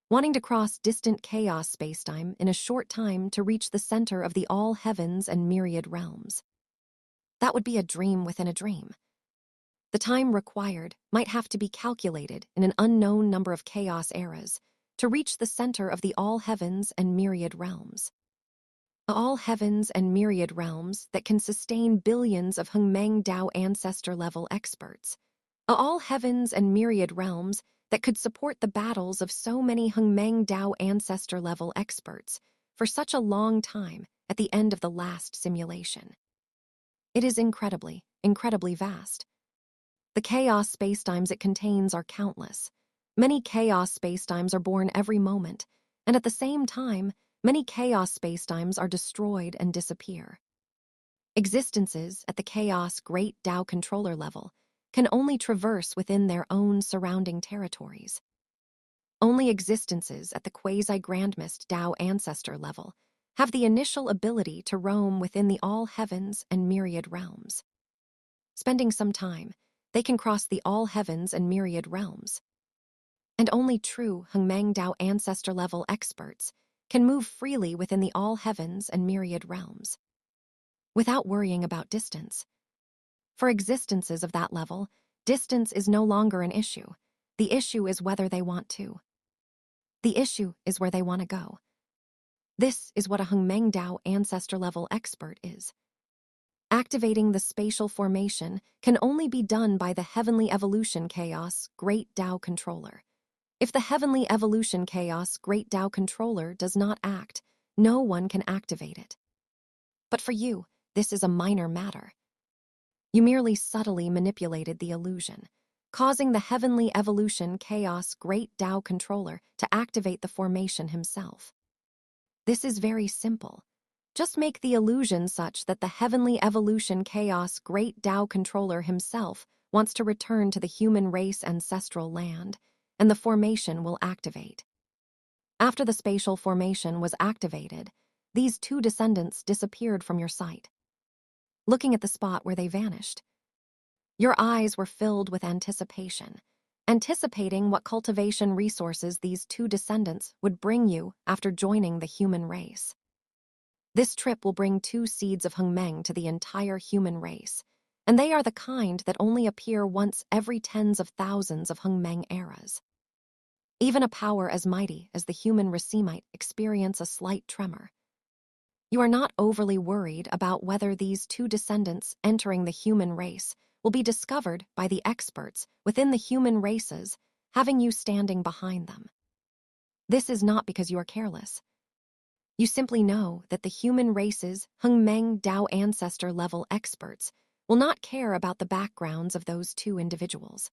S1: wanting to cross distant chaos spacetime in a short time to reach the center of the all heavens and myriad realms. That would be a dream within a dream. The time required might have to be calculated in an unknown number of chaos eras to reach the center of the all heavens and myriad realms. All heavens and myriad realms that can sustain billions of Hengmeng Dao ancestor-level experts. All heavens and myriad realms that could support the battles of so many Hengmeng Dao ancestor-level experts for such a long time at the end of the last simulation. It is incredibly, incredibly vast. The chaos spacetimes it contains are countless. Many chaos spacetimes are born every moment, and at the same time, many chaos spacetimes are destroyed and disappear. Existences at the chaos Great Dao controller level can only traverse within their own surrounding territories. Only existences at the quasi-grandmist Dao ancestor level have the initial ability to roam within the all heavens and myriad realms. Spending some time, they can cross the all heavens and myriad realms. And only true Hengmeng Dao ancestor-level experts can move freely within the all heavens and myriad realms, without worrying about distance. For existences of that level, distance is no longer an issue. The issue is whether they want to. The issue is where they want to go. This is what a Hengmeng Dao ancestor-level expert is. Activating the spatial formation can only be done by the Heavenly Evolution Chaos Great Dao Controller. If the Heavenly Evolution Chaos Great Dao Controller does not act, no one can activate it. But for you, this is a minor matter. You merely subtly manipulated the illusion, causing the Heavenly Evolution Chaos Great Dao Controller to activate the formation himself. This is very simple. Just make the illusion such that the Heavenly Evolution Chaos Great Dao Controller himself wants to return to the human race ancestral land, and the formation will activate. After the spatial formation was activated, these two descendants disappeared from your sight. Looking at the spot where they vanished, your eyes were filled with anticipation, anticipating what cultivation resources these two descendants would bring you after joining the human race. This trip will bring 2 seeds of Hengmeng to the entire human race, and they are the kind that only appear once every tens of thousands of Hengmeng eras. Even a power as mighty as the human race might experience a slight tremor. You are not overly worried about whether these 2 descendants entering the human race will be discovered by the experts within the human races, having you standing behind them. This is not because you are careless. You simply know that the human race's Hengmeng Dao ancestor-level experts will not care about the backgrounds of those 2 individuals.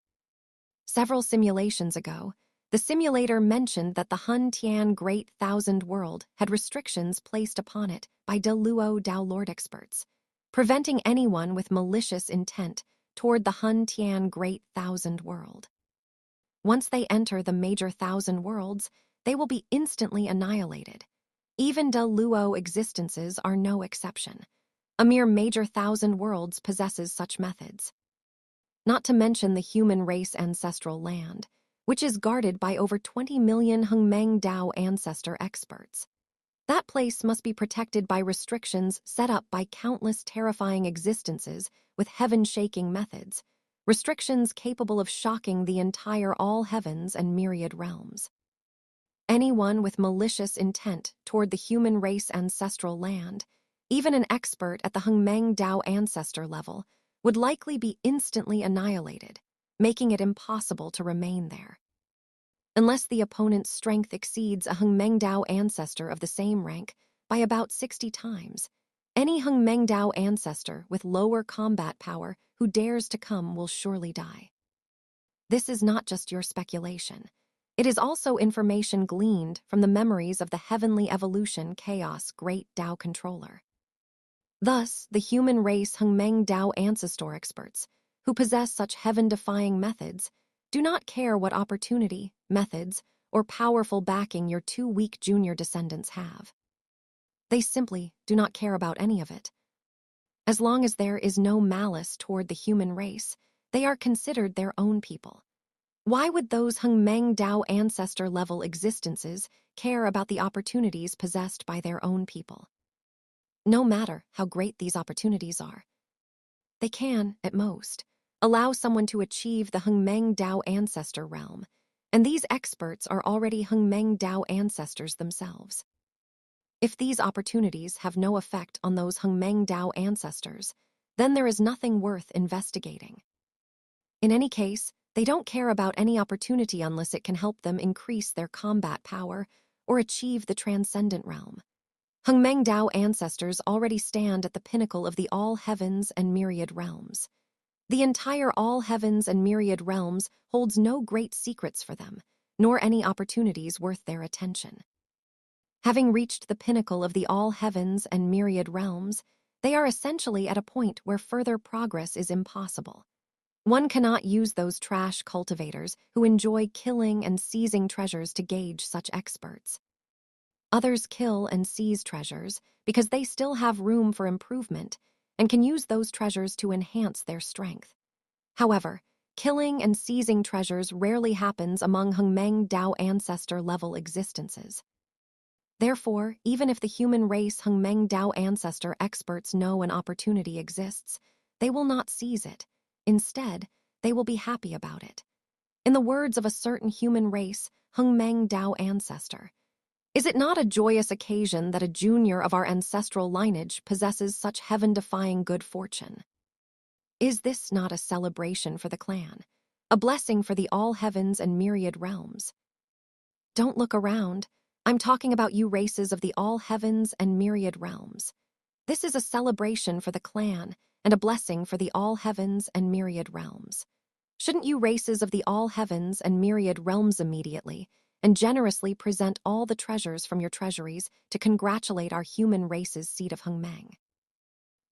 S1: Several simulations ago, the simulator mentioned that the Hun Tian Great Thousand World had restrictions placed upon it by De Luo Dao Lord experts, preventing anyone with malicious intent toward the Hun Tian Great Thousand World. Once they enter the major thousand worlds, they will be instantly annihilated. Even De Luo existences are no exception. A mere major thousand worlds possesses such methods. Not to mention the human race ancestral land, which is guarded by over 20 million Hengmeng Dao ancestor experts. That place must be protected by restrictions set up by countless terrifying existences with heaven-shaking methods, restrictions capable of shocking the entire all heavens and myriad realms. Anyone with malicious intent toward the human race ancestral land, even an expert at the Hengmeng Dao ancestor level, would likely be instantly annihilated, making it impossible to remain there. Unless the opponent's strength exceeds a Hengmeng Dao ancestor of the same rank by about 60 times, any Hengmeng Dao ancestor with lower combat power who dares to come will surely die. This is not just your speculation. It is also information gleaned from the memories of the Heavenly Evolution Chaos Great Dao Controller. Thus, the human race Hengmeng Dao ancestor experts, who possess such heaven-defying methods, do not care what opportunity, methods, or powerful backing your 2 weak junior descendants have. They simply do not care about any of it. As long as there is no malice toward the human race, they are considered their own people. Why would those Hengmeng Dao ancestor-level existences care about the opportunities possessed by their own people? No matter how great these opportunities are, they can, at most, allow someone to achieve the Hengmeng Dao ancestor realm, and these experts are already Hengmeng Dao ancestors themselves. If these opportunities have no effect on those Hengmeng Dao ancestors, then there is nothing worth investigating. In any case, they don't care about any opportunity unless it can help them increase their combat power or achieve the transcendent realm. Hengmeng Dao ancestors already stand at the pinnacle of the all heavens and myriad realms. The entire all heavens and myriad realms holds no great secrets for them, nor any opportunities worth their attention. Having reached the pinnacle of the all heavens and myriad realms, they are essentially at a point where further progress is impossible. One cannot use those trash cultivators who enjoy killing and seizing treasures to gauge such experts. Others kill and seize treasures because they still have room for improvement and can use those treasures to enhance their strength. However, killing and seizing treasures rarely happens among Hengmeng Dao ancestor-level existences. Therefore, even if the human race Hengmeng Dao ancestor experts know an opportunity exists, they will not seize it. Instead, they will be happy about it. In the words of a certain human race Hengmeng Dao ancestor, "Is it not a joyous occasion that a junior of our ancestral lineage possesses such heaven-defying good fortune? Is this not a celebration for the clan, a blessing for the all heavens and myriad realms?" Don't look around. I'm talking about you races of the all heavens and myriad realms. This is a celebration for the clan and a blessing for the all heavens and myriad realms. Shouldn't you races of the all heavens and myriad realms immediately and generously present all the treasures from your treasuries to congratulate our human race's seed of Hengmeng?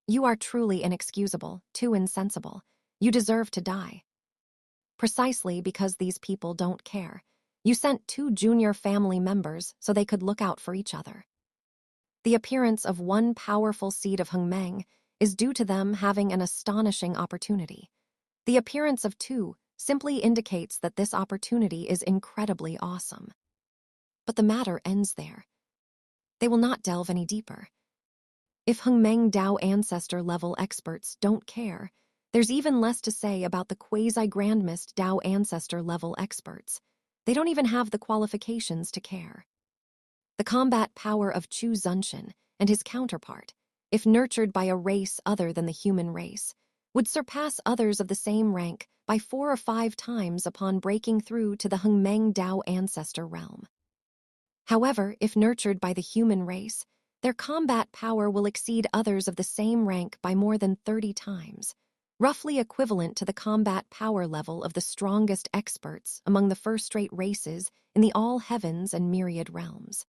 S1: You are truly inexcusable, too insensible. You deserve to die. Precisely because these people don't care, you sent 2 junior family members so they could look out for each other. The appearance of one powerful seed of Hengmeng is due to them having an astonishing opportunity. The appearance of 2 simply indicates that this opportunity is incredibly awesome. But the matter ends there. They will not delve any deeper. If Hengmeng Dao ancestor-level experts don't care, there's even less to say about the quasi-grandmist Dao ancestor-level experts. They don't even have the qualifications to care. The combat power of Chu Zunshin and his counterpart, if nurtured by a race other than the human race, would surpass others of the same rank by 4 or 5 times upon breaking through to the Hengmeng Dao ancestor realm. However, if nurtured by the human race, their combat power will exceed others of the same rank by more than 30 times, roughly equivalent to the combat power level of the strongest experts among the first-rate races in the all heavens and myriad realms.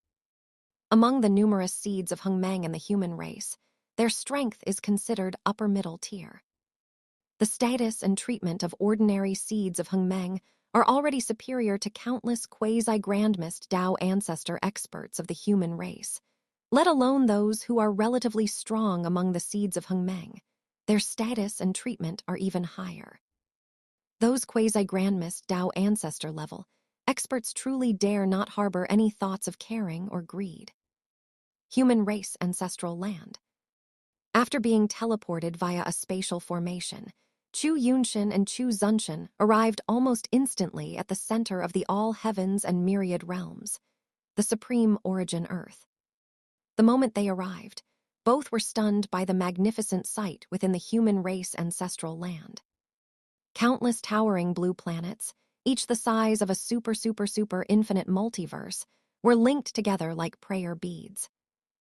S1: Among the numerous seeds of Hengmeng and the human race, their strength is considered upper middle tier. The status and treatment of ordinary seeds of Hengmeng are already superior to countless quasi-grandmist Dao ancestor experts of the human race, let alone those who are relatively strong among the seeds of Hengmeng. Their status and treatment are even higher. Those quasi-grandmist Dao ancestor level experts truly dare not harbor any thoughts of caring or greed. Human race ancestral land. After being teleported via a spatial formation, Chu Yunshin and Chu Zunshin arrived almost instantly at the center of the all heavens and myriad realms, the supreme origin Earth. The moment they arrived, both were stunned by the magnificent sight within the human race ancestral land. Countless towering blue planets, each the size of a super infinite multiverse, were linked together like prayer beads.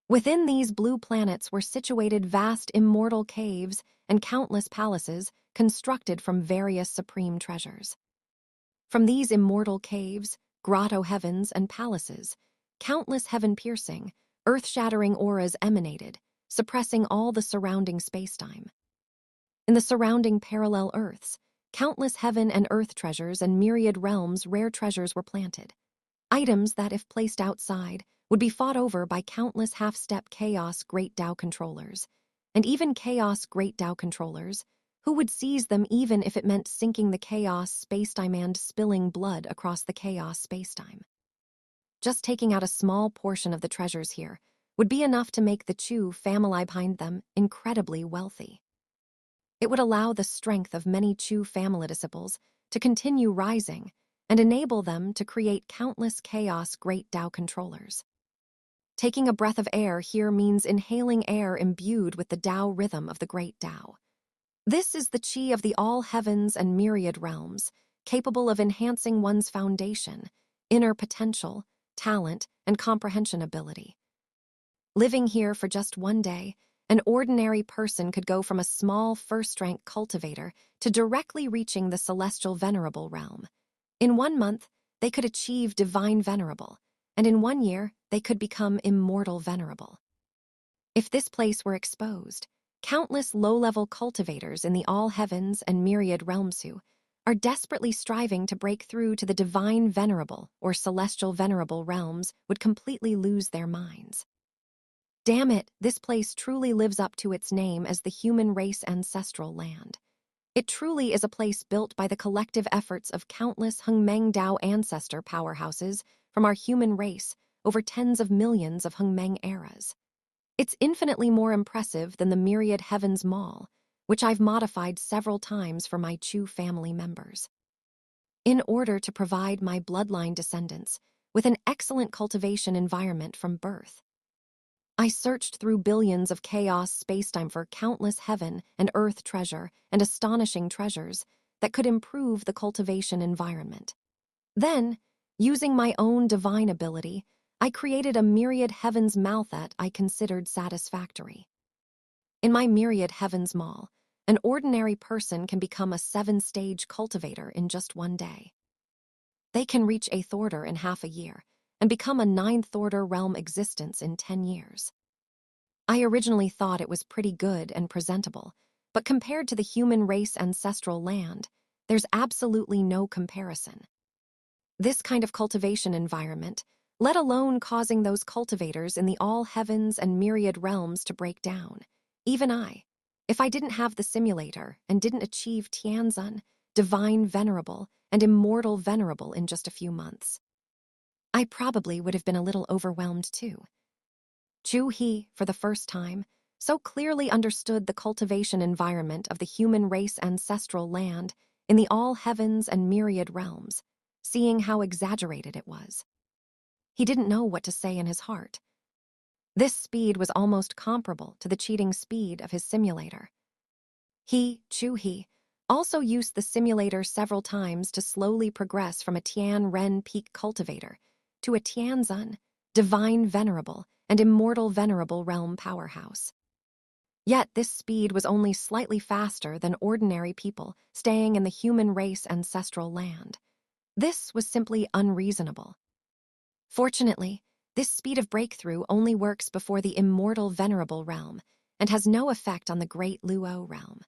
S1: Within these blue planets were situated vast immortal caves and countless palaces constructed from various supreme treasures. From these immortal caves, grotto heavens, and palaces, countless heaven-piercing, earth-shattering auras emanated, suppressing all the surrounding spacetime. In the surrounding parallel Earths, countless heaven and earth treasures and myriad realms rare treasures were planted. Items that, if placed outside, would be fought over by countless half-step Chaos Great Dao controllers. And even Chaos Great Dao controllers, who would seize them even if it meant sinking the chaos spacetime and spilling blood across the chaos spacetime. Just taking out a small portion of the treasures here would be enough to make the Chu family behind them incredibly wealthy. It would allow the strength of many Chu family disciples to continue rising and enable them to create countless chaos great Tao controllers. Taking a breath of air here means inhaling air imbued with the Tao rhythm of the great Tao. This is the qi of the all heavens and myriad realms, capable of enhancing one's foundation, inner potential, talent, and comprehension ability. Living here for just one day, an ordinary person could go from a small first-rank cultivator to directly reaching the celestial venerable realm. In 1 month, they could achieve divine venerable, and in 1 year, they could become immortal venerable. If this place were exposed, countless low-level cultivators in the all heavens and myriad realms who are desperately striving to break through to the divine venerable or celestial venerable realms would completely lose their minds. Damn it, this place truly lives up to its name as the human race ancestral land. It truly is a place built by the collective efforts of countless Hengmeng Dao ancestor powerhouses from our human race over tens of millions of Hengmeng eras. It's infinitely more impressive than the Myriad Heavens Mall, which I've modified several times for my Chu family members. In order to provide my bloodline descendants with an excellent cultivation environment from birth, I searched through billions of chaos spacetime for countless heaven and earth treasure and astonishing treasures that could improve the cultivation environment. Then, using my own divine ability, I created a myriad heavens mall that I considered satisfactory. In my myriad heavens mall, an ordinary person can become a 7-stage cultivator in just 1 day. They can reach 8th order in half a year and become a 9th order realm existence in 10 years. I originally thought it was pretty good and presentable, but compared to the human race ancestral land, there's absolutely no comparison. This kind of cultivation environment, let alone causing those cultivators in the all heavens and myriad realms to break down, even I, if I didn't have the simulator and didn't achieve Tianzun, divine venerable, and immortal venerable in just a few months, I probably would have been a little overwhelmed too. Chu He, for the first time, so clearly understood the cultivation environment of the human race ancestral land in the all heavens and myriad realms, seeing how exaggerated it was. He didn't know what to say in his heart. This speed was almost comparable to the cheating speed of his simulator. Chu He, also used the simulator several times to slowly progress from a Tian Ren peak cultivator to a Tianzun, divine venerable, and immortal venerable realm powerhouse. Yet this speed was only slightly faster than ordinary people staying in the human race ancestral land. This was simply unreasonable. Fortunately, this speed of breakthrough only works before the immortal venerable realm and has no effect on the great Luo realm.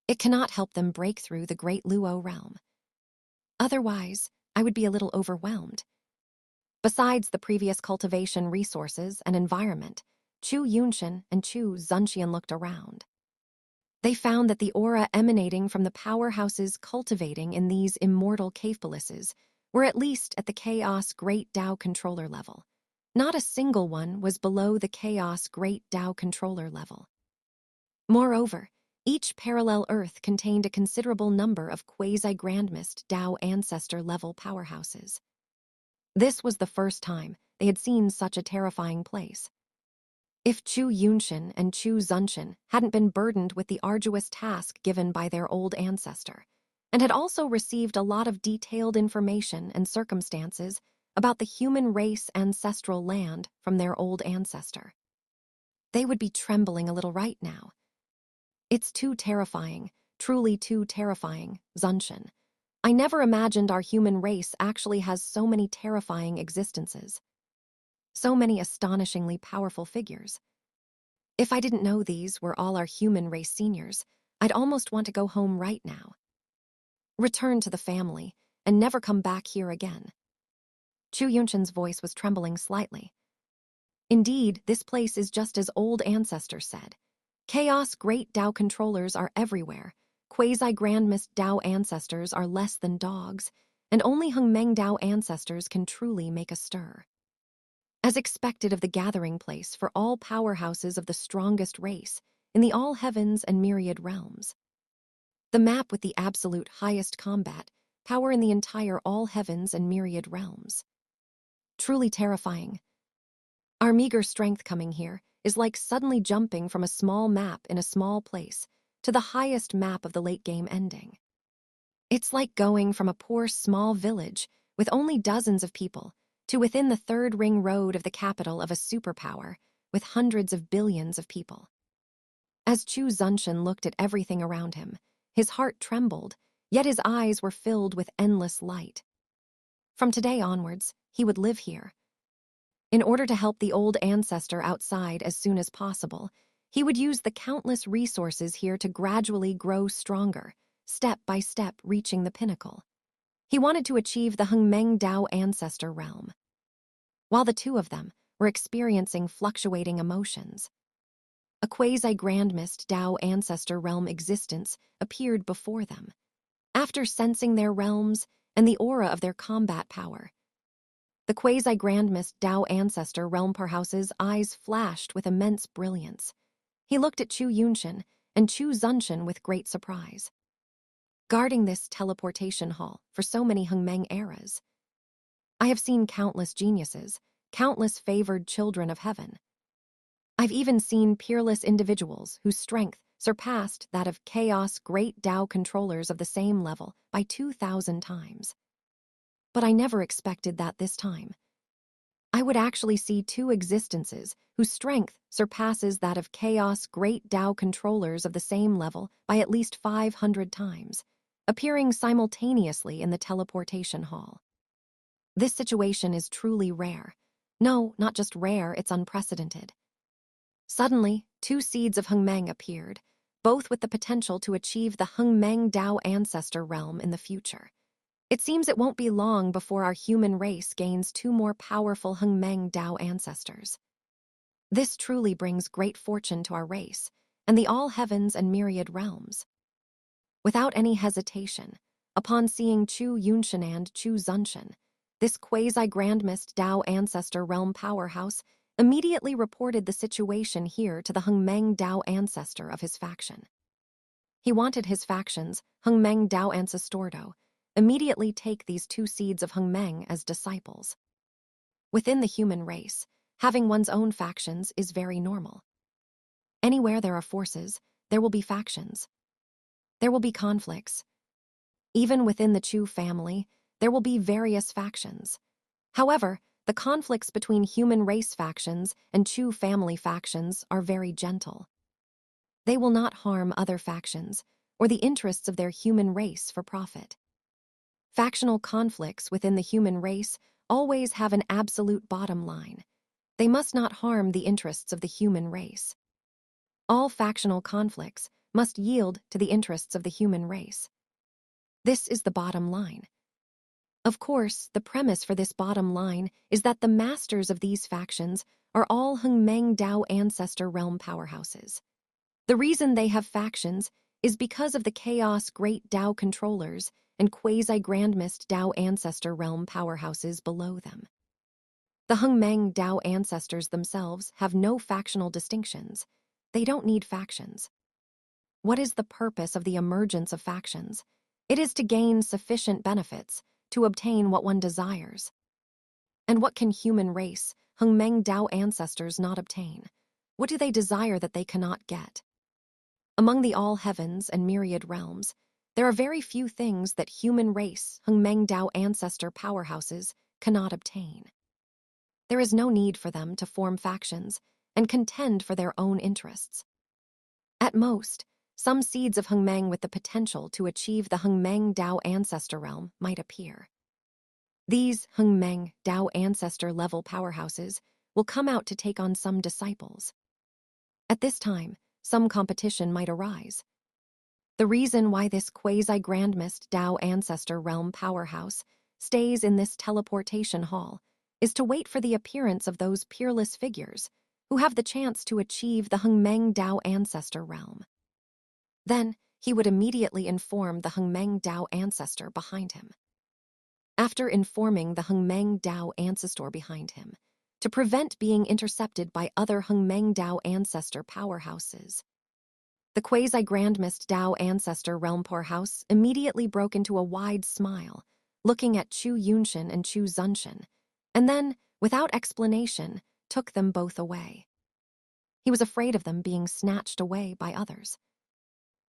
S1: It cannot help them break through the great Luo realm. Otherwise, I would be a little overwhelmed. Besides the previous cultivation resources and environment, Chu Yunshan and Chu Zunxian looked around. They found that the aura emanating from the powerhouses cultivating in these immortal cave palaces were at least at the Chaos Great Tao Controller level. Not a single one was below the Chaos Great Tao Controller level. Moreover, each parallel Earth contained a considerable number of quasi-grandmist Tao Ancestor level powerhouses. This was the first time they had seen such a terrifying place. If Chu Yunshan and Chu Zunxian hadn't been burdened with the arduous task given by their old ancestor, and had also received a lot of detailed information and circumstances about the human race ancestral land from their old ancestor, they would be trembling a little right now. It's too terrifying, truly too terrifying, Zunxian. I never imagined our human race actually has so many terrifying existences. So many astonishingly powerful figures. If I didn't know these were all our human race seniors, I'd almost want to go home right now. Return to the family, and never come back here again. Chu Yunshan's voice was trembling slightly. Indeed, this place is just as old ancestors said. Chaos Great Tao controllers are everywhere. Quasi-Grandmist Tao ancestors are less than dogs, and only Hengmeng Tao ancestors can truly make a stir. As expected of the gathering place for all powerhouses of the strongest race in the all heavens and myriad realms. The map with the absolute highest combat power in the entire all heavens and myriad realms. Truly terrifying. Our meager strength coming here is like suddenly jumping from a small map in a small place to the highest map of the late game ending. It's like going from a poor small village with only dozens of people to within the third ring road of the capital of a superpower with hundreds of billions of people. As Chu Zunshan looked at everything around him, his heart trembled, yet his eyes were filled with endless light. From today onwards, he would live here. In order to help the old ancestor outside as soon as possible, he would use the countless resources here to gradually grow stronger, step by step reaching the pinnacle. He wanted to achieve the Hengmeng Tao ancestor realm. While the two of them were experiencing fluctuating emotions, a quasi-grandmist Tao ancestor realm existence appeared before them. After sensing their realms and the aura of their combat power, the quasi-grandmist Tao ancestor realm powerhouse's eyes flashed with immense brilliance. He looked at Chu Yunshan and Chu Zunshan with great surprise. Guarding this teleportation hall for so many Hengmeng eras, I have seen countless geniuses, countless favored children of heaven. I've even seen peerless individuals whose strength surpassed that of chaos great Tao controllers of the same level by 2,000 times. But I never expected that this time I would actually see two existences whose strength surpasses that of chaos great Tao controllers of the same level by at least 500 times, appearing simultaneously in the teleportation hall. This situation is truly rare. No, not just rare, it's unprecedented. Suddenly, two seeds of Hengmeng appeared, both with the potential to achieve the Hengmeng Tao ancestor realm in the future. It seems it won't be long before our human race gains two more powerful Hengmeng Tao ancestors. This truly brings great fortune to our race and the all heavens and myriad realms. Without any hesitation, upon seeing Chu Yunshan and Chu Zunshan, this quasi-grandmist Tao ancestor realm powerhouse immediately reported the situation here to the Hengmeng Tao ancestor of his faction. He wanted his faction's Hengmeng Tao ancestordo immediately take these two seeds of Hengmeng as disciples. Within the human race, having one's own factions is very normal. Anywhere there are forces, there will be factions. There will be conflicts. Even within the Chu family, there will be various factions. However, the conflicts between human race factions and Chu family factions are very gentle. They will not harm other factions or the interests of their human race for profit. Factional conflicts within the human race always have an absolute bottom line. They must not harm the interests of the human race. All factional conflicts must yield to the interests of the human race. This is the bottom line. Of course, the premise for this bottom line is that the masters of these factions are all Hengmeng Tao ancestor realm powerhouses. The reason they have factions is because of the chaos great Tao controllers and quasi-grandmist Tao ancestor realm powerhouses below them. The Hengmeng Tao ancestors themselves have no factional distinctions. They don't need factions. What is the purpose of the emergence of factions? It is to gain sufficient benefits to obtain what one desires. And what can human race, Hengmeng Tao ancestors not obtain? What do they desire that they cannot get? Among the all heavens and myriad realms, there are very few things that human race, Hengmeng Tao ancestor powerhouses cannot obtain. There is no need for them to form factions and contend for their own interests. At most, some seeds of Hengmeng with the potential to achieve the Hengmeng Tao ancestor realm might appear. These Hengmeng Tao ancestor level powerhouses will come out to take on some disciples. At this time, some competition might arise. The reason why this quasi-grandmist Tao ancestor realm powerhouse stays in this teleportation hall is to wait for the appearance of those peerless figures who have the chance to achieve the Hengmeng Dao Ancestor realm. Then, he would immediately inform the Hengmeng Dao Ancestor behind him. After informing the Hengmeng Dao Ancestor behind him, to prevent being intercepted by other Hengmeng Dao Ancestor powerhouses, the quasi-grandmist Dao Ancestor realm powerhouse immediately broke into a wide smile, looking at Chu Yunshin and Chu Zunshin, and then, without explanation, took them both away. He was afraid of them being snatched away by others.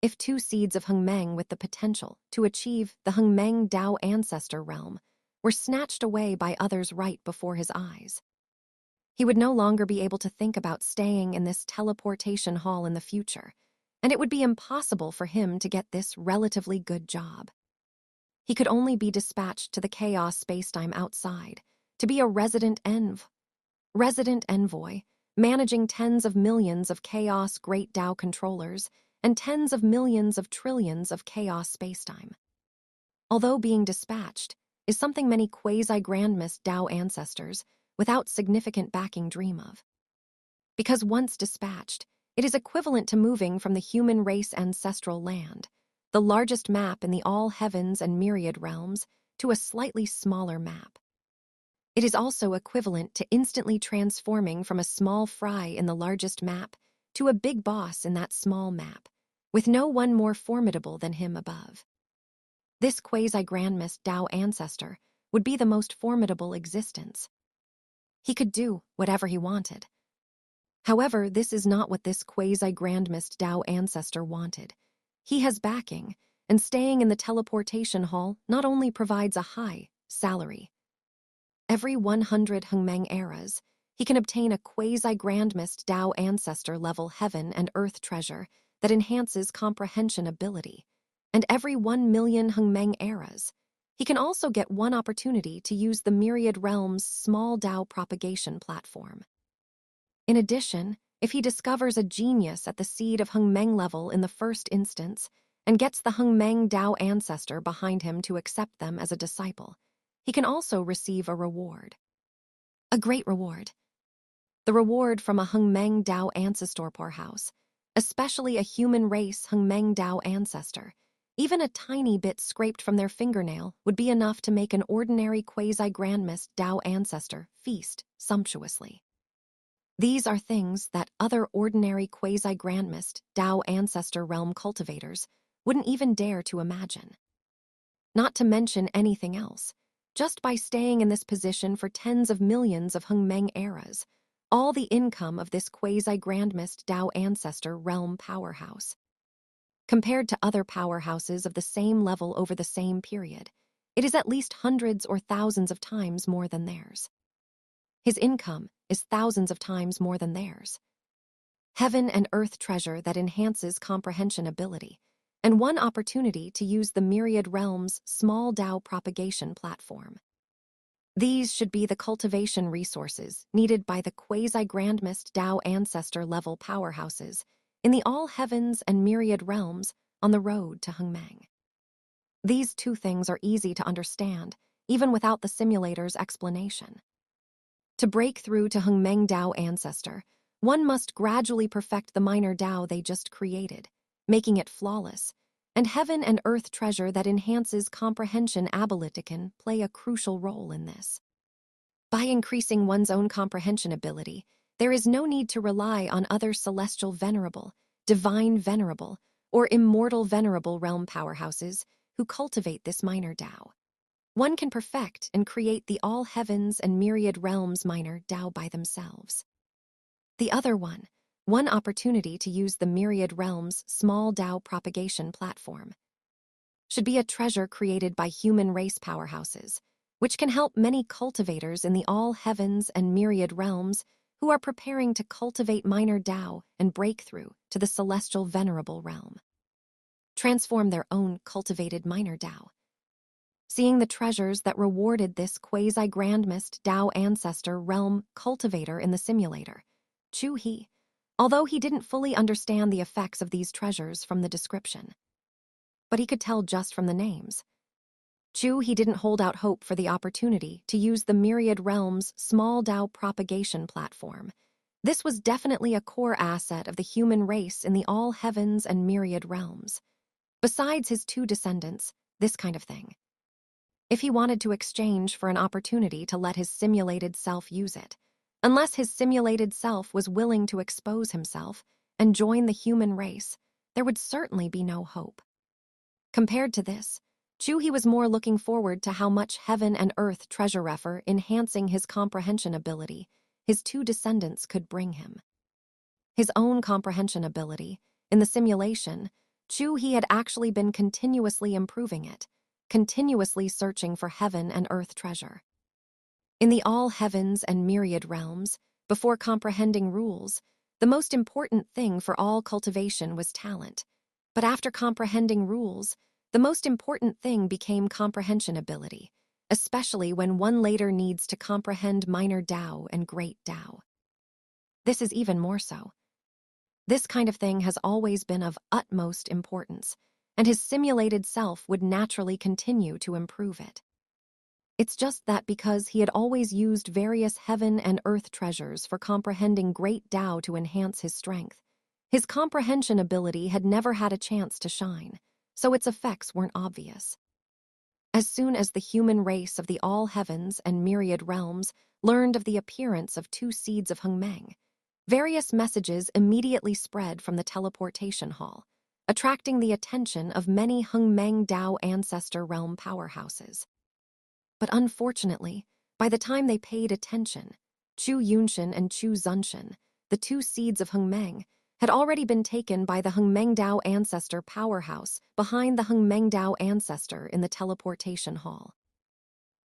S1: If two seeds of Hengmeng with the potential to achieve the Hengmeng Dao Ancestor realm were snatched away by others right before his eyes, he would no longer be able to think about staying in this teleportation hall in the future, and it would be impossible for him to get this relatively good job. He could only be dispatched to the chaos spacetime outside, to be a resident envoy, managing tens of millions of chaos great Dao controllers and tens of millions of trillions of chaos spacetime. Although being dispatched is something many quasi-grandmist Dao ancestors without significant backing dream of. Because once dispatched, it is equivalent to moving from the human race ancestral land, the largest map in the all heavens and myriad realms, to a slightly smaller map. It is also equivalent to instantly transforming from a small fry in the largest map to a big boss in that small map, with no one more formidable than him above. This quasi-grandmist Dao ancestor would be the most formidable existence. He could do whatever he wanted. However, this is not what this quasi-grandmist Dao ancestor wanted. He has backing, and staying in the teleportation hall not only provides a high salary. Every 100 Hengmeng eras, he can obtain a quasi-grandmist Dao ancestor level heaven and earth treasure that enhances comprehension ability, and every 1 million Hengmeng eras, he can also get one opportunity to use the Myriad Realms' small Dao propagation platform. In addition, if he discovers a genius at the seed of Hengmeng level in the first instance and gets the Hengmeng Dao ancestor behind him to accept them as a disciple, he can also receive a reward. A great reward. The reward from a Hengmeng Dao ancestor powerhouse, especially a human race Hengmeng Dao ancestor. Even a tiny bit scraped from their fingernail would be enough to make an ordinary quasi-grandmist Dao ancestor feast sumptuously. These are things that other ordinary quasi-grandmist Dao ancestor realm cultivators wouldn't even dare to imagine. Not to mention anything else, just by staying in this position for tens of millions of Hengmeng eras, all the income of this quasi-grandmist Dao ancestor realm powerhouse. Compared to other powerhouses of the same level over the same period, it is at least hundreds or thousands of times more than theirs. His income is thousands of times more than theirs. Heaven and earth treasure that enhances comprehension ability, and one opportunity to use the Myriad Realms' small Dao propagation platform. These should be the cultivation resources needed by the quasi-grandmist Dao ancestor level powerhouses in the all heavens and myriad realms on the road to Hengmeng. These two things are easy to understand, even without the simulator's explanation. To break through to Hengmeng Dao ancestor, one must gradually perfect the minor Dao they just created, making it flawless, and heaven and earth treasure that enhances comprehension ability can play a crucial role in this. By increasing one's own comprehension ability, there is no need to rely on other celestial venerable, divine venerable, or immortal venerable realm powerhouses who cultivate this minor Dao. One can perfect and create the all heavens and myriad realms minor Dao by themselves. The other one opportunity to use the myriad realms small Dao propagation platform, should be a treasure created by human race powerhouses, which can help many cultivators in the all heavens and myriad realms who are preparing to cultivate minor Dao and break through to the celestial venerable realm. Transform their own cultivated minor Dao. Seeing the treasures that rewarded this quasi-grandmist Dao ancestor realm cultivator in the simulator, Chu He, although he didn't fully understand the effects of these treasures from the description. But he could tell just from the names. Chu He didn't hold out hope for the opportunity to use the myriad realms small Dao propagation platform. This was definitely a core asset of the human race in the all heavens and myriad realms. Besides his two descendants, this kind of thing. If he wanted to exchange for an opportunity to let his simulated self use it, unless his simulated self was willing to expose himself and join the human race, there would certainly be no hope. Compared to this, Chu He was more looking forward to how much heaven and earth treasure refer enhancing his comprehension ability his two descendants could bring him. His own comprehension ability, in the simulation, Chu He had actually been continuously improving it, continuously searching for heaven and earth treasure. In the all heavens and myriad realms, before comprehending rules, the most important thing for all cultivation was talent. But after comprehending rules, the most important thing became comprehension ability, especially when one later needs to comprehend minor Tao and great Tao. This is even more so. This kind of thing has always been of utmost importance, and his simulated self would naturally continue to improve it. It's just that because he had always used various heaven and earth treasures for comprehending great Tao to enhance his strength, his comprehension ability had never had a chance to shine, so its effects weren't obvious. As soon as the human race of the all heavens and myriad realms learned of the appearance of two seeds of Hengmeng, various messages immediately spread from the teleportation hall, attracting the attention of many Hengmeng Tao Ancestor realm powerhouses. But unfortunately, by the time they paid attention, Chu Yunshan and Chu Zunshan, the two seeds of Hengmeng, had already been taken by the Hengmeng Tao Ancestor powerhouse behind the Hengmeng Tao Ancestor in the teleportation hall.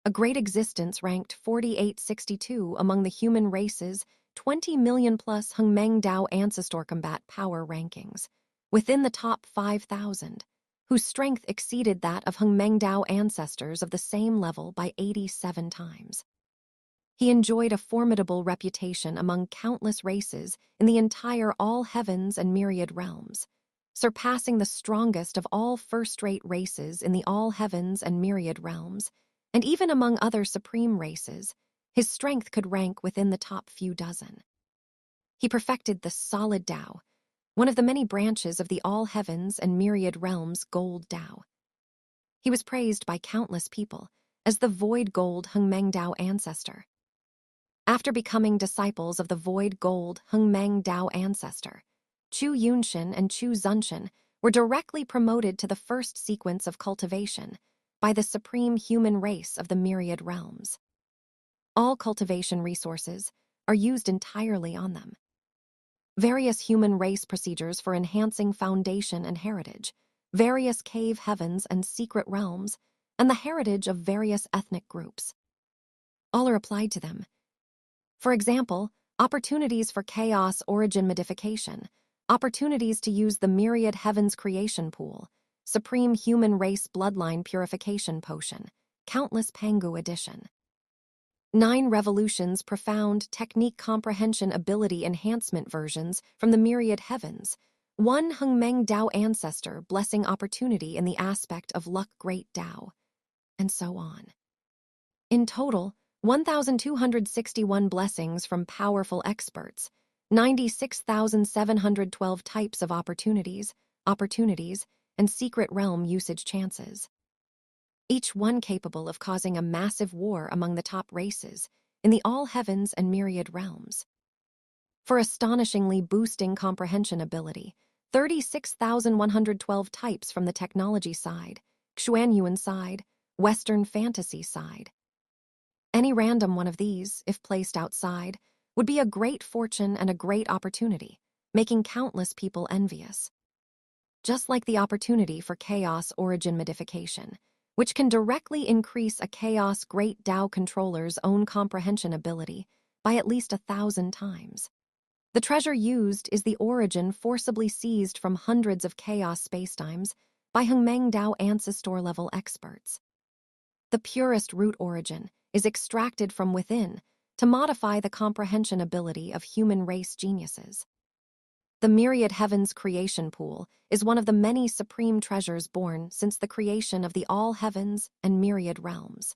S1: A great existence ranked 4862 among the human race's 20 million plus Hengmeng Tao Ancestor combat power rankings, within the top 5,000, whose strength exceeded that of Hengmeng Tao ancestors of the same level by 87 times. He enjoyed a formidable reputation among countless races in the entire all heavens and myriad realms, surpassing the strongest of all first-rate races in the all heavens and myriad realms, and even among other supreme races, his strength could rank within the top few dozen. He perfected the solid Tao, one of the many branches of the all heavens and myriad realms gold Tao. He was praised by countless people as the void gold Hengmeng Tao ancestor. After becoming disciples of the void gold Hengmeng Tao ancestor, Chu Yunshan and Chu Zunshan were directly promoted to the first sequence of cultivation by the supreme human race of the myriad realms. All cultivation resources are used entirely on them. Various human race procedures for enhancing foundation and heritage, various cave heavens and secret realms, and the heritage of various ethnic groups. All are applied to them. For example, opportunities for chaos origin modification, opportunities to use the myriad heavens creation pool, supreme human race bloodline purification potion, countless Pangu edition. 9 revolutions profound technique comprehension ability enhancement versions from the myriad heavens, 1 Hengmeng Tao ancestor blessing opportunity in the aspect of luck great Tao, and so on. In total, 1,261 blessings from powerful experts, 96,712 types of opportunities, and secret realm usage chances. Each one capable of causing a massive war among the top races in the all heavens and myriad realms. For astonishingly boosting comprehension ability, 36,112 types from the technology side, Xuanyuan side, Western fantasy side. Any random one of these, if placed outside, would be a great fortune and a great opportunity, making countless people envious. Just like the opportunity for chaos origin modification, which can directly increase a chaos great Tao controller's own comprehension ability by at least 1,000 times. The treasure used is the origin forcibly seized from hundreds of chaos spacetimes by Hengmeng Tao ancestor-level experts. The purest root origin is extracted from within to modify the comprehension ability of human race geniuses. The myriad heavens creation pool is one of the many supreme treasures born since the creation of the all heavens and myriad realms.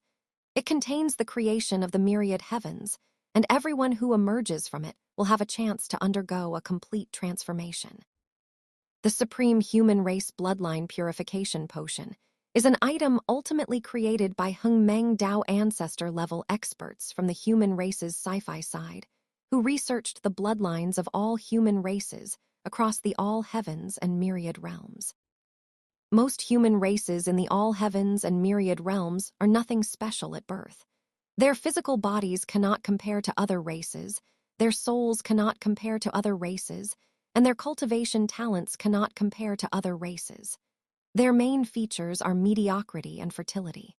S1: It contains the creation of the myriad heavens and everyone who emerges from it will have a chance to undergo a complete transformation. The Supreme Human Race Bloodline Purification Potion is an item ultimately created by Hengmeng Dao Ancestor-level experts from the human race's sci-fi side, who researched the bloodlines of all human races across the all heavens and myriad realms. Most human races in the all heavens and myriad realms are nothing special at birth. Their physical bodies cannot compare to other races, their souls cannot compare to other races, and their cultivation talents cannot compare to other races. Their main features are mediocrity and fertility.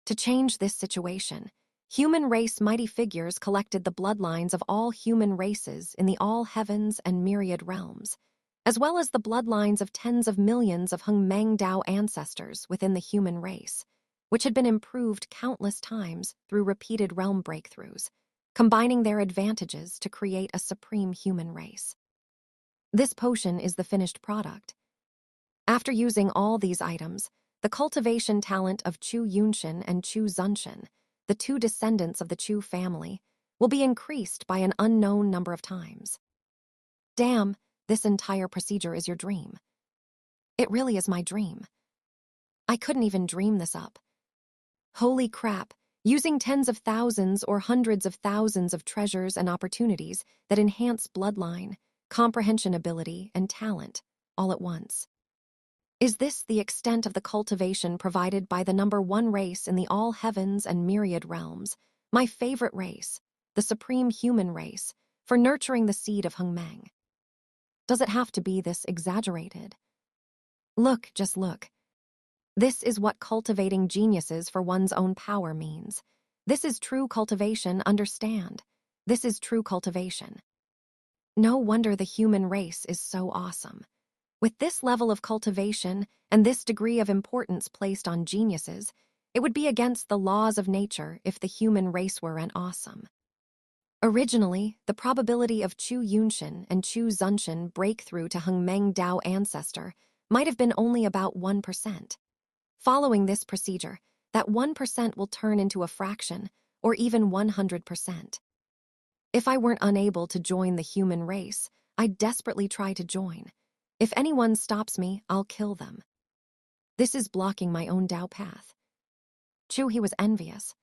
S1: To change this situation, human race mighty figures collected the bloodlines of all human races in the all heavens and myriad realms, as well as the bloodlines of tens of millions of Hengmeng Dao ancestors within the human race, which had been improved countless times through repeated realm breakthroughs, combining their advantages to create a supreme human race. This potion is the finished product. After using all these items, the cultivation talent of Chu Yunshin and Chu Zunshin, the two descendants of the Chu family, will be increased by an unknown number of times. Damn, this entire procedure is your dream. It really is my dream. I couldn't even dream this up. Holy crap, using tens of thousands or hundreds of thousands of treasures and opportunities that enhance bloodline, comprehension ability, and talent, all at once. Is this the extent of the cultivation provided by the number one race in the all heavens and myriad realms, my favorite race, the supreme human race, for nurturing the seed of Hengmeng? Does it have to be this exaggerated? Look, just look. This is what cultivating geniuses for one's own power means. This is true cultivation, understand. This is true cultivation. No wonder the human race is so awesome. With this level of cultivation and this degree of importance placed on geniuses, it would be against the laws of nature if the human race were an awesome. Originally, the probability of Chu Yunshin and Chu Zunshin breakthrough to Hengmeng Dao Ancestor might have been only about 1%. Following this procedure, that 1% will turn into a fraction, or even 100%. If I weren't unable to join the human race, I'd desperately try to join. If anyone stops me, I'll kill them. This is blocking my own Dao path. Chu He was envious.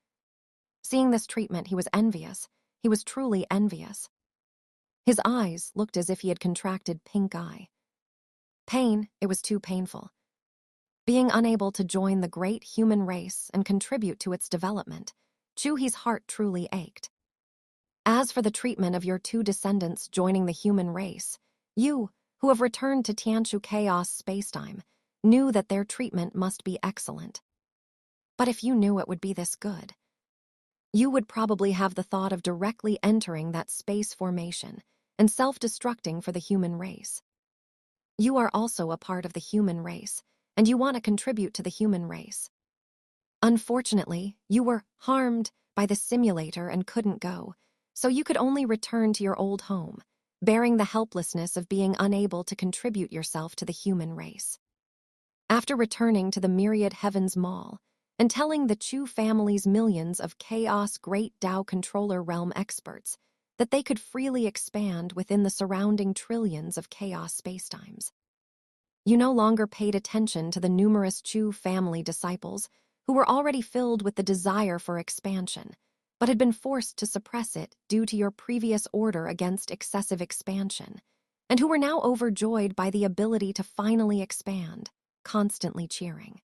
S1: Seeing this treatment, he was envious. He was truly envious. His eyes looked as if he had contracted pink eye. Pain, it was too painful. Being unable to join the great human race and contribute to its development, Chu He's heart truly ached. As for the treatment of your two descendants joining the human race, you, who have returned to Tianchu Chaos spacetime, knew that their treatment must be excellent. But if you knew it would be this good, you would probably have the thought of directly entering that space formation and self-destructing for the human race. You are also a part of the human race, and you want to contribute to the human race. Unfortunately, you were harmed by the simulator and couldn't go, so you could only return to your old home, bearing the helplessness of being unable to contribute yourself to the human race. After returning to the Myriad Heavens Mall and telling the Chu family's millions of Chaos Great Dao Controller Realm experts that they could freely expand within the surrounding trillions of chaos spacetimes, you no longer paid attention to the numerous Chu family disciples who were already filled with the desire for expansion, but had been forced to suppress it due to your previous order against excessive expansion, and who were now overjoyed by the ability to finally expand, constantly cheering.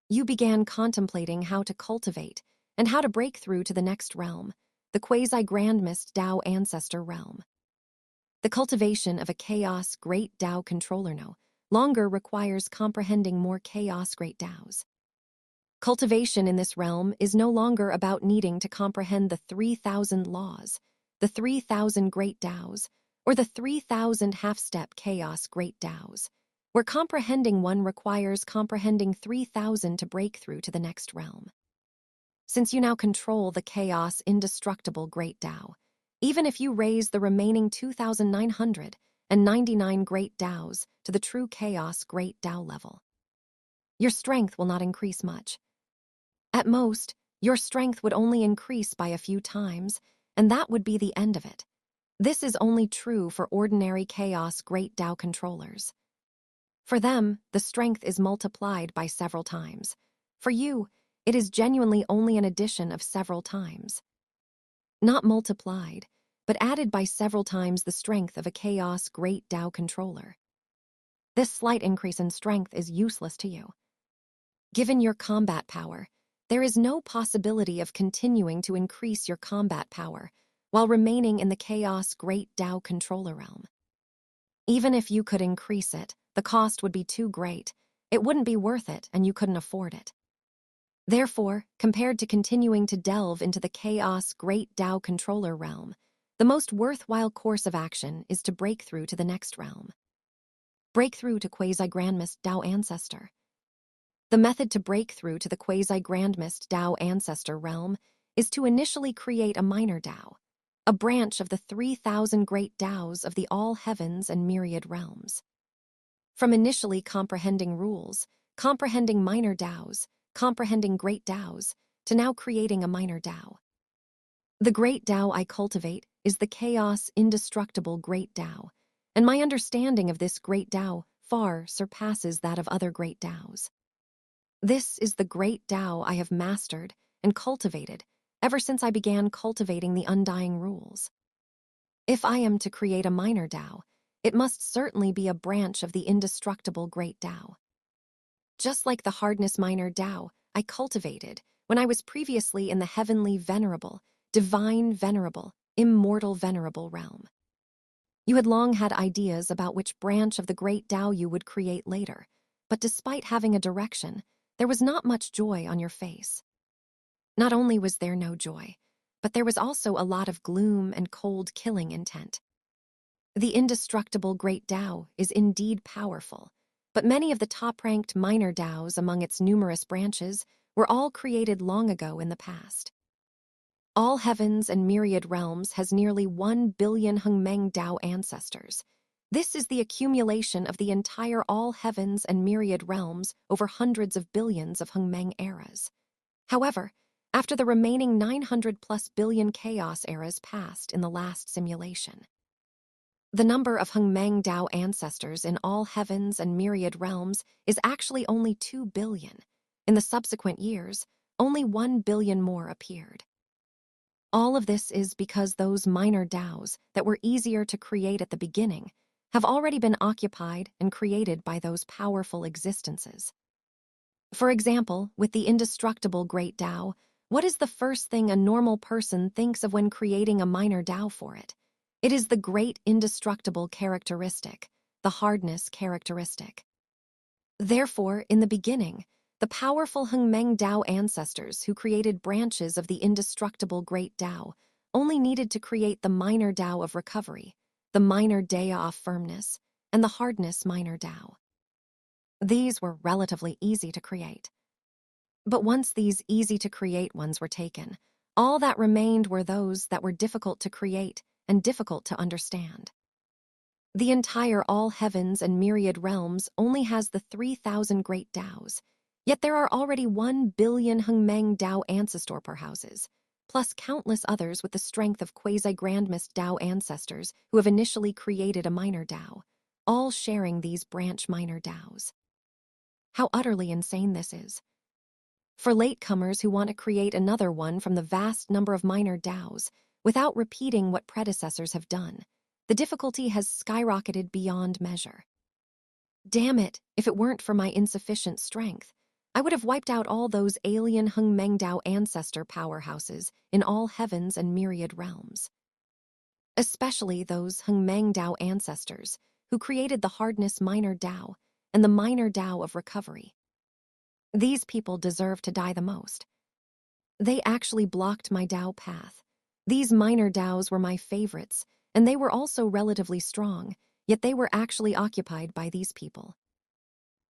S1: You began contemplating how to cultivate and how to break through to the next realm, the quasi-grandmist Dao Ancestor realm. The cultivation of a Chaos Great Dao Controller no longer requires comprehending more Chaos Great Daos. Cultivation in this realm is no longer about needing to comprehend the 3,000 laws, the 3,000 Great Daos, or the 3,000 half-step Chaos Great Daos, where comprehending one requires comprehending 3,000 to break through to the next realm. Since you now control the Chaos Indestructible Great Dao, even if you raise the remaining 2,999 Great Daos to the true Chaos Great Dao level, your strength will not increase much. At most, your strength would only increase by a few times, and that would be the end of it. This is only true for ordinary chaos great Tao controllers. For them, the strength is multiplied by several times. For you, it is genuinely only an addition of several times. Not multiplied, but added by several times the strength of a chaos great Tao controller. This slight increase in strength is useless to you. Given your combat power, there is no possibility of continuing to increase your combat power while remaining in the chaos great Tao controller realm. Even if you could increase it, the cost would be too great. It wouldn't be worth it, and you couldn't afford it. Therefore, compared to continuing to delve into the chaos great Tao controller realm, the most worthwhile course of action is to break through to the next realm. Break through to quasi-grandmist Tao Ancestor. The method to break through to the quasi-grandmist Tao Ancestor realm is to initially create a minor Tao, a branch of the 3,000 great Taos of the all heavens and myriad realms. From initially comprehending rules, comprehending minor Taos, comprehending great Taos, to now creating a minor Tao. The great Tao I cultivate is the chaos indestructible great Tao, and my understanding of this great Tao far surpasses that of other great Taos. This is the great Tao I have mastered and cultivated ever since I began cultivating the undying rules. If I am to create a minor Tao, it must certainly be a branch of the indestructible great Tao. Just like the hardness minor Tao I cultivated when I was previously in the heavenly venerable, divine venerable, immortal venerable realm. You had long had ideas about which branch of the great Tao you would create later, but despite having a direction, there was not much joy on your face. Not only was there no joy, but there was also a lot of gloom and cold killing intent. The indestructible great Tao is indeed powerful, but many of the top-ranked minor Taos among its numerous branches were all created long ago in the past. All heavens and myriad realms has nearly 1 billion Hengmeng Tao ancestors. This is the accumulation of the entire all heavens and myriad realms over hundreds of billions of Hengmeng eras. However, after the remaining 900+ billion chaos eras passed in the last simulation, the number of Hengmeng Tao ancestors in all heavens and myriad realms is actually only 2 billion. In the subsequent years, only 1 billion more appeared. All of this is because those minor Taos that were easier to create at the beginning have already been occupied and created by those powerful existences. For example, with the indestructible great Tao, what is the first thing a normal person thinks of when creating a minor Tao for it? It is the great indestructible characteristic, the hardness characteristic. Therefore, in the beginning, the powerful Hengmeng Tao ancestors who created branches of the indestructible great Tao only needed to create the minor Tao of recovery, the minor Dao of firmness, and the hardness minor Tao. These were relatively easy to create. But once these easy-to-create ones were taken, all that remained were those that were difficult to create and difficult to understand. The entire all heavens and myriad realms only has the 3,000 great Taos, yet there are already 1 billion Hengmeng Tao ancestor houses, plus countless others with the strength of quasi-grandmist Tao ancestors who have initially created a minor Tao, all sharing these branch minor Taos. How utterly insane this is. For latecomers who want to create another one from the vast number of minor Taos, without repeating what predecessors have done, the difficulty has skyrocketed beyond measure. Damn it, if it weren't for my insufficient strength, I would have wiped out all those alien Hengmeng Tao ancestor powerhouses in all heavens and myriad realms. Especially those Hengmeng Tao ancestors who created the hardness minor Tao and the minor Tao of recovery. These people deserve to die the most. They actually blocked my Tao path. These minor Taos were my favorites, and they were also relatively strong, yet they were actually occupied by these people.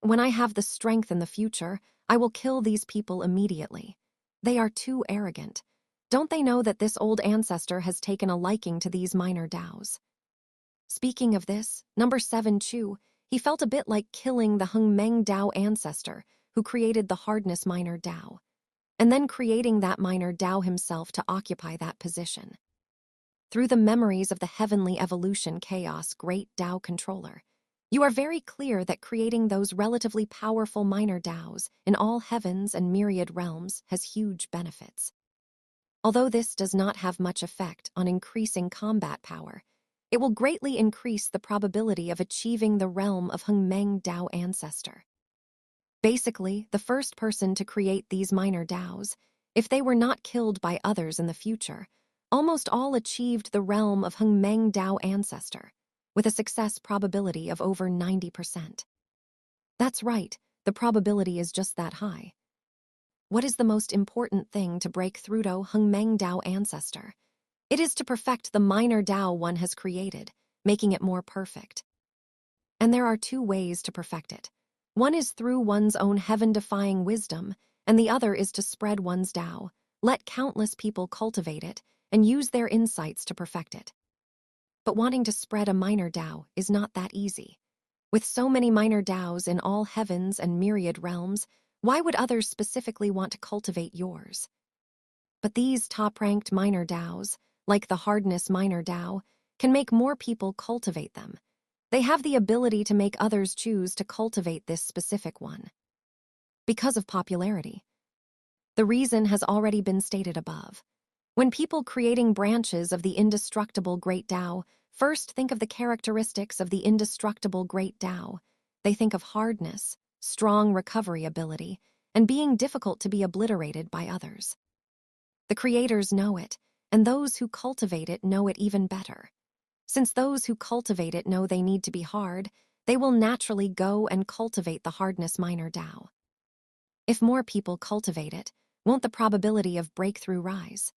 S1: When I have the strength in the future, I will kill these people immediately. They are too arrogant. Don't they know that this old ancestor has taken a liking to these minor Taos? Speaking of this, number 7 Chu, he felt a bit like killing the Hengmeng Tao ancestor who created the hardness minor Tao, and then creating that minor Tao himself to occupy that position. through the memories of the heavenly evolution chaos great Tao controller, you are very clear that creating those relatively powerful minor Taos in all heavens and myriad realms has huge benefits. Although this does not have much effect on increasing combat power, it will greatly increase the probability of achieving the realm of Hengmeng Tao Ancestor. Basically, the first person to create these minor Taos, if they were not killed by others in the future, almost all achieved the realm of Hengmeng Tao Ancestor, with a success probability of over 90%. That's right, the probability is just that high. What is the most important thing to break through to Hengmeng Tao Ancestor? It is to perfect the minor Tao one has created, making it more perfect. And there are two ways to perfect it. One is through one's own heaven-defying wisdom, and the other is to spread one's Tao, let countless people cultivate it, and use their insights to perfect it. But wanting to spread a minor Tao is not that easy. With so many minor Taos in all heavens and myriad realms, why would others specifically want to cultivate yours? But these top-ranked minor Taos, like the hardness minor Tao, can make more people cultivate them. They have the ability to make others choose to cultivate this specific one. Because of popularity. The reason has already been stated above. When people creating branches of the indestructible Great Tao first think of the characteristics of the indestructible Great Tao, they think of hardness, strong recovery ability, and being difficult to be obliterated by others. The creators know it, and those who cultivate it know it even better. Since those who cultivate it know they need to be hard, they will naturally go and cultivate the hardness minor Tao. If more people cultivate it, won't the probability of breakthrough rise?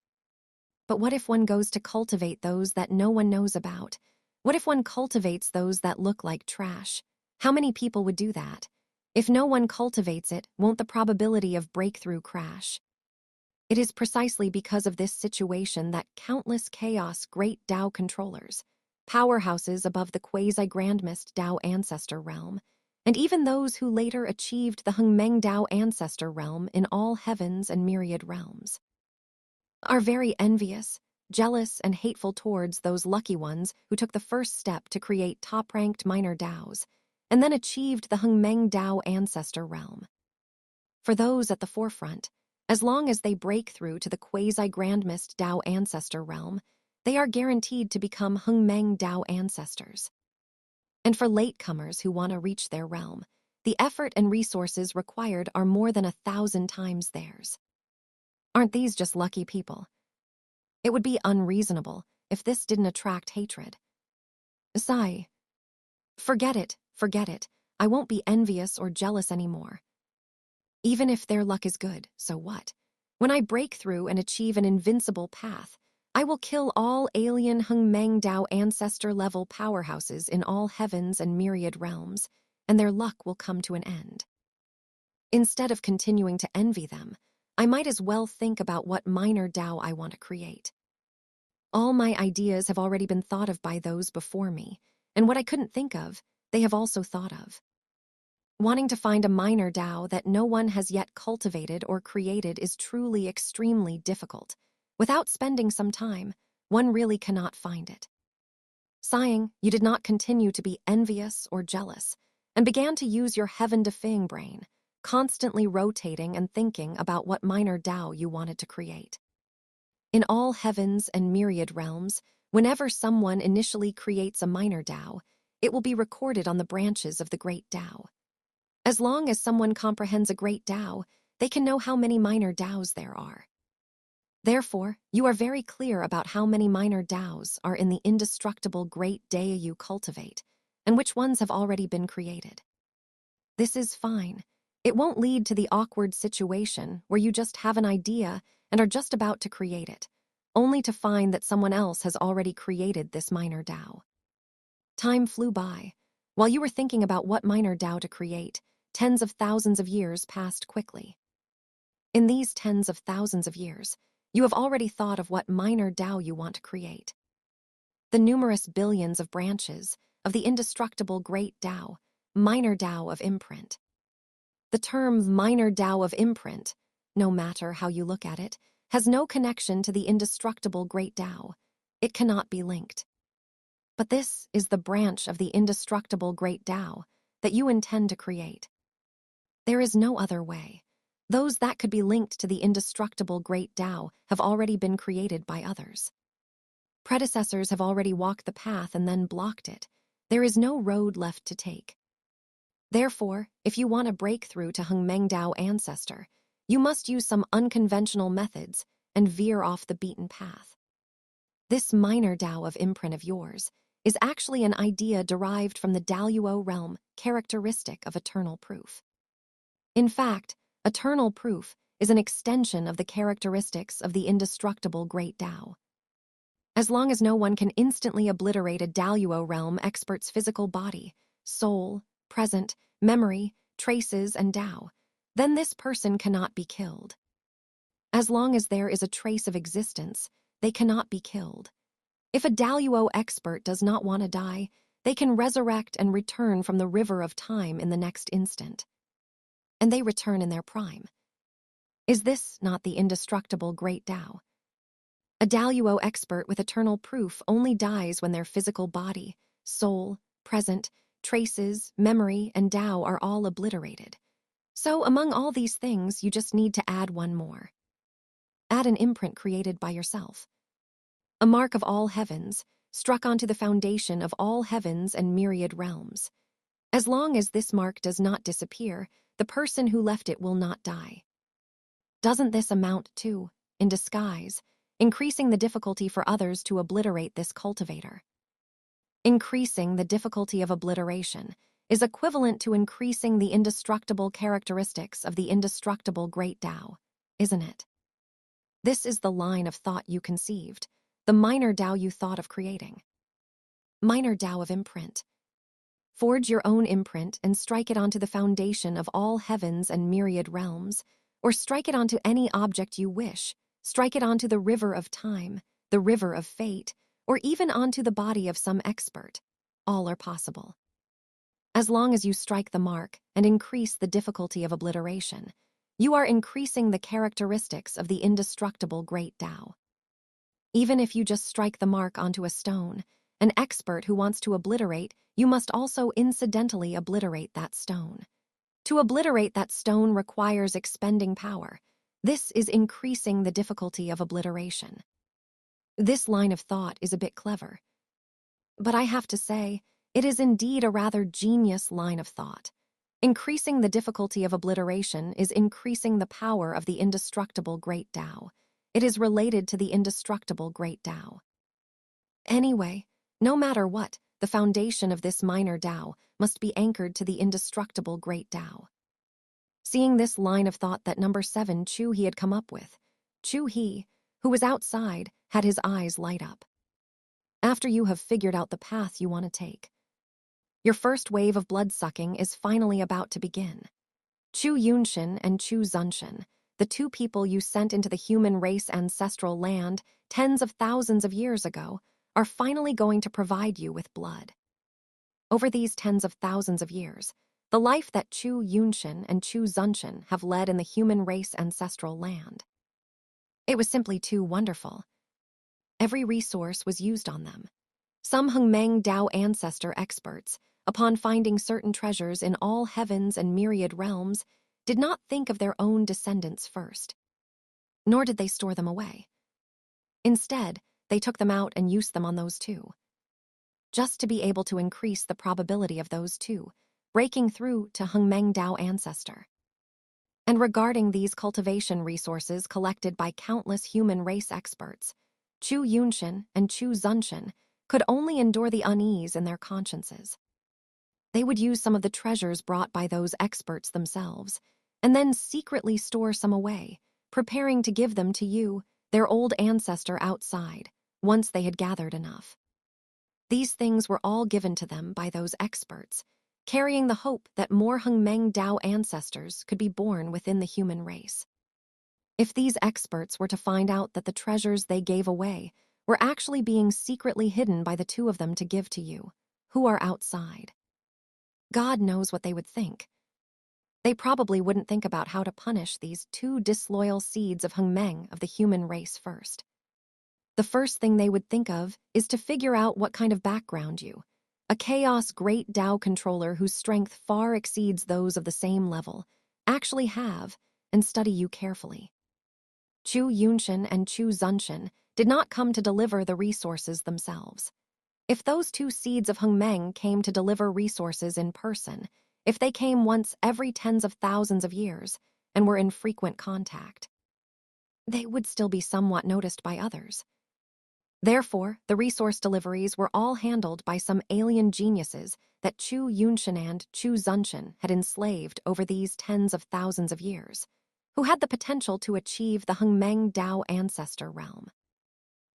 S1: But what if one goes to cultivate those that no one knows about? What if one cultivates those that look like trash? How many people would do that? If no one cultivates it, won't the probability of breakthrough crash? It is precisely because of this situation that countless chaos great Tao controllers, powerhouses above the quasi-grandmist Tao Ancestor realm, and even those who later achieved the Hengmeng Tao Ancestor realm in all heavens and myriad realms, are very envious, jealous, and hateful towards those lucky ones who took the first step to create top-ranked minor Taos, and then achieved the Hengmeng Tao Ancestor realm. For those at the forefront, as long as they break through to the quasi-grandmist Tao Ancestor realm, they are guaranteed to become Hengmeng Tao Ancestors. And for latecomers who want to reach their realm, the effort and resources required are more than 1,000 times theirs. Aren't these just lucky people? It would be unreasonable if this didn't attract hatred. Sigh. Forget it, forget it. I won't be envious or jealous anymore. Even if their luck is good, so what? When I break through and achieve an invincible path, I will kill all alien Hengmeng Tao Ancestor-level powerhouses in all heavens and myriad realms, and their luck will come to an end. Instead of continuing to envy them, I might as well think about what minor Tao I want to create. All my ideas have already been thought of by those before me, and what I couldn't think of, they have also thought of. Wanting to find a minor Tao that no one has yet cultivated or created is truly extremely difficult. Without spending some time, one really cannot find it. Sighing, you did not continue to be envious or jealous, and began to use your heaven-defying brain, constantly rotating and thinking about what minor Tao you wanted to create. In all heavens and myriad realms, whenever someone initially creates a minor Tao, it will be recorded on the branches of the Great Tao. As long as someone comprehends a Great Tao, they can know how many minor Taos there are. Therefore, you are very clear about how many minor Taos are in the indestructible Great Tao you cultivate, and which ones have already been created. This is fine. It won't lead to the awkward situation where you just have an idea and are just about to create it, only to find that someone else has already created this minor Tao. Time flew by. While you were thinking about what minor Tao to create, tens of thousands of years passed quickly. In these tens of thousands of years, you have already thought of what minor Tao you want to create. The numerous billions of branches of the indestructible Great Tao, minor Tao of imprint. The term minor Tao of imprint, no matter how you look at it, has no connection to the indestructible Great Tao. It cannot be linked. But this is the branch of the indestructible great Tao that you intend to create. There is no other way. Those that could be linked to the indestructible great Tao have already been created by others. Predecessors have already walked the path and then blocked it. There is no road left to take. Therefore, if you want a breakthrough to Hengmeng Dao Ancestor, you must use some unconventional methods and veer off the beaten path. This minor Tao of imprint of yours is actually an idea derived from the Daluo realm characteristic of eternal proof. In fact, eternal proof is an extension of the characteristics of the indestructible great Tao. As long as no one can instantly obliterate a Daluo realm expert's physical body, soul, present, memory, traces, and Tao, then this person cannot be killed. As long as there is a trace of existence, they cannot be killed. If a Daluo expert does not want to die, they can resurrect and return from the river of time in the next instant. And they return in their prime. Is this not the indestructible great Tao? A Daluo expert with eternal proof only dies when their physical body, soul, present, traces, memory, and Tao are all obliterated. So among all these things, you just need to add one more. Add an imprint created by yourself. A mark of all heavens, struck onto the foundation of all heavens and myriad realms. As long as this mark does not disappear, the person who left it will not die. Doesn't this amount to, in disguise, increasing the difficulty for others to obliterate this cultivator? Increasing the difficulty of obliteration is equivalent to increasing the indestructible characteristics of the indestructible great Tao, isn't it? This is the line of thought you conceived, the minor Tao you thought of creating. Minor Tao of imprint. Forge your own imprint and strike it onto the foundation of all heavens and myriad realms, or strike it onto any object you wish. Strike it onto the river of time, the river of fate, or even onto the body of some expert. All are possible. As long as you strike the mark and increase the difficulty of obliteration, you are increasing the characteristics of the indestructible great Tao. Even if you just strike the mark onto a stone, an expert who wants to obliterate, you must also incidentally obliterate that stone. To obliterate that stone requires expending power. This is increasing the difficulty of obliteration. This line of thought is a bit clever. But I have to say, it is indeed a rather genius line of thought. Increasing the difficulty of obliteration is increasing the power of the indestructible great Tao. It is related to the indestructible great Tao. Anyway, no matter what, the foundation of this minor Tao must be anchored to the indestructible great Tao. Seeing this line of thought that number 7 Chu He had come up with, Chu He, who was outside, had his eyes light up. After you have figured out the path you want to take, your first wave of blood-sucking is finally about to begin. Chu Yunshin and Chu Zunshin, the two people you sent into the human race ancestral land tens of thousands of years ago, are finally going to provide you with blood. Over these tens of thousands of years, the life that Chu Yunshin and Chu Zunshin have led in the human race ancestral land. It was simply too wonderful. Every resource was used on them. Some Hengmeng Dao Ancestor experts, upon finding certain treasures in all heavens and myriad realms, did not think of their own descendants first. Nor did they store them away. Instead, they took them out and used them on those two. Just to be able to increase the probability of those two breaking through to Hengmeng Dao Ancestor. And regarding these cultivation resources collected by countless human race experts, Chu Yunshin and Chu Zunshin could only endure the unease in their consciences. They would use some of the treasures brought by those experts themselves, and then secretly store some away, preparing to give them to you, their old ancestor outside, once they had gathered enough. These things were all given to them by those experts, carrying the hope that more Hengmeng Dao ancestors could be born within the human race. If these experts were to find out that the treasures they gave away were actually being secretly hidden by the two of them to give to you, who are outside, God knows what they would think. They probably wouldn't think about how to punish these two disloyal seeds of Hengmeng of the human race first. The first thing they would think of is to figure out what kind of background you, a chaos great Tao controller whose strength far exceeds those of the same level, actually have, and study you carefully. Chu Yunshin and Chu Zunshin did not come to deliver the resources themselves. If those two seeds of Hengmeng came to deliver resources in person, if they came once every tens of thousands of years and were in frequent contact, they would still be somewhat noticed by others. Therefore, the resource deliveries were all handled by some alien geniuses that Chu Yunshin and Chu Zunshin had enslaved over these tens of thousands of years, who had the potential to achieve the Hengmeng Dao Ancestor realm.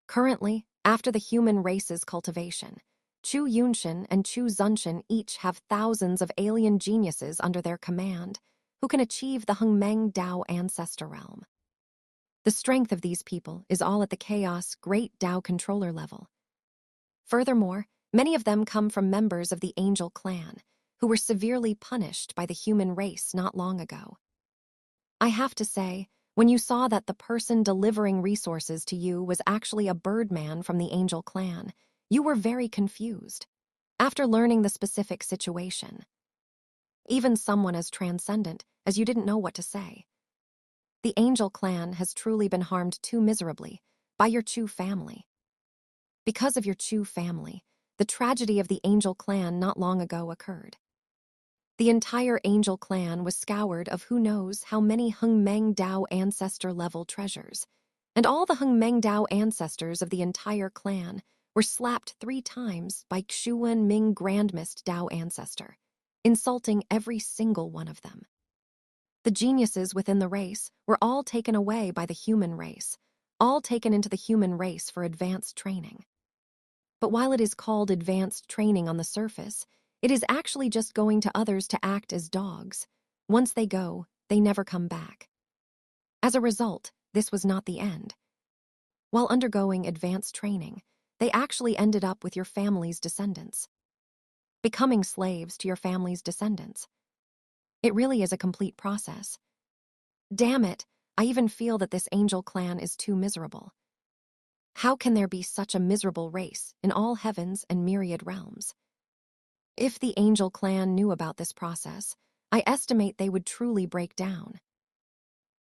S1: Currently, after the human race's cultivation, Chu Yunshin and Chu Zunshin each have thousands of alien geniuses under their command who can achieve the Hengmeng Dao Ancestor realm. The strength of these people is all at the chaos great Tao controller level. Furthermore, many of them come from members of the angel clan, who were severely punished by the human race not long ago. I have to say, when you saw that the person delivering resources to you was actually a birdman from the angel clan, you were very confused. After learning the specific situation, even someone as transcendent as you didn't know what to say. The angel clan has truly been harmed too miserably by your Chu family. Because of your Chu family, the tragedy of the angel clan not long ago occurred. The entire angel clan was scoured of who knows how many Hengmeng Dao ancestor level treasures, and all the Hengmeng Dao ancestors of the entire clan were slapped 3 times by Xuan Ming Grandmist Dao ancestor, insulting every single one of them. The geniuses within the race were all taken away by the human race, all taken into the human race for advanced training. But while it is called advanced training on the surface, it is actually just going to others to act as dogs. Once they go, they never come back. As a result, this was not the end. While undergoing advanced training, they actually ended up with your family's descendants, becoming slaves to your family's descendants. It really is a complete process. Damn it, I even feel that this angel clan is too miserable. How can there be such a miserable race in all heavens and myriad realms? If the angel clan knew about this process, I estimate they would truly break down.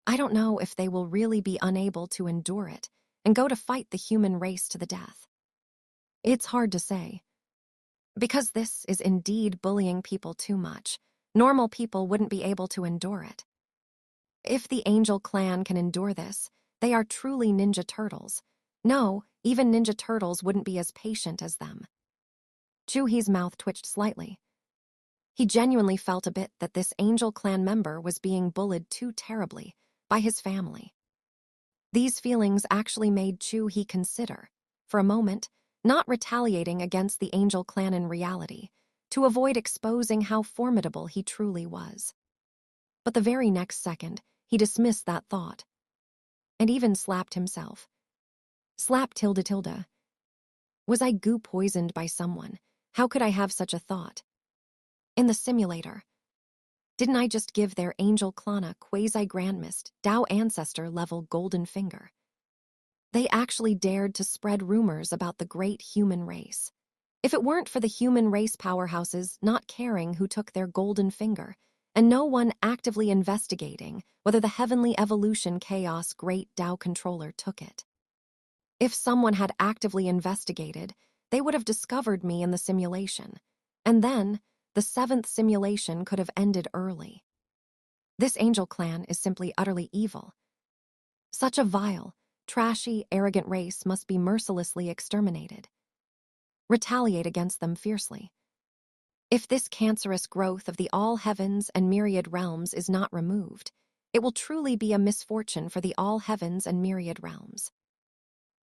S1: I don't know if they will really be unable to endure it and go to fight the human race to the death. It's hard to say. Because this is indeed bullying people too much, normal people wouldn't be able to endure it. If the angel clan can endure this, they are truly ninja turtles. No, even ninja turtles wouldn't be as patient as them. Chu He's mouth twitched slightly. He genuinely felt a bit that this angel clan member was being bullied too terribly by his family. These feelings actually made Chu He consider, for a moment, not retaliating against the angel clan in reality, to avoid exposing how formidable he truly was. But the very next second, he dismissed that thought, and even slapped himself. Slap tilde tilde. Was I goo poisoned by someone? How could I have such a thought? In the simulator, didn't I just give their angel clan a quasi-grandmist, Dao ancestor level golden finger? They actually dared to spread rumors about the great human race. If it weren't for the human race powerhouses not caring who took their golden finger, and no one actively investigating whether the heavenly evolution chaos great Tao controller took it. If someone had actively investigated, they would have discovered me in the simulation, and then the 7th simulation could have ended early. This angel clan is simply utterly evil. Such a vile, trashy, arrogant race must be mercilessly exterminated. Retaliate against them fiercely. If this cancerous growth of the all heavens and myriad realms is not removed, it will truly be a misfortune for the all heavens and myriad realms.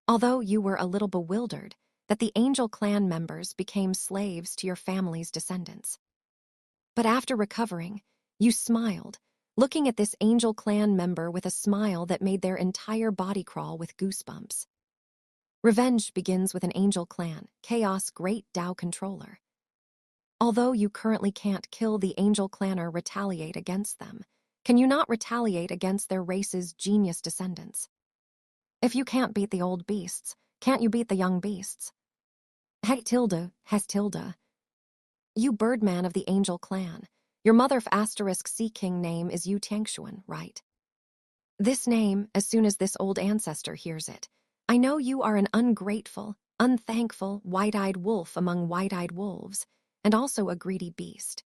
S1: Although you were a little bewildered that the angel clan members became slaves to your family's descendants. But after recovering, you smiled, looking at this angel clan member with a smile that made their entire body crawl with goosebumps. Revenge begins with an angel clan, chaos great Tao controller. Although you currently can't kill the angel clan or retaliate against them, can you not retaliate against their race's genius descendants? If you can't beat the old beasts, Can't you beat the young beasts? Heck tilde, hes tilde. You birdman of the angel clan. Your mother asterisk sea king name is Yu Tiangshuan, right? This name, as soon as this old ancestor hears it, I know you are an ungrateful, unthankful, white-eyed wolf among white-eyed wolves, and also a greedy beast.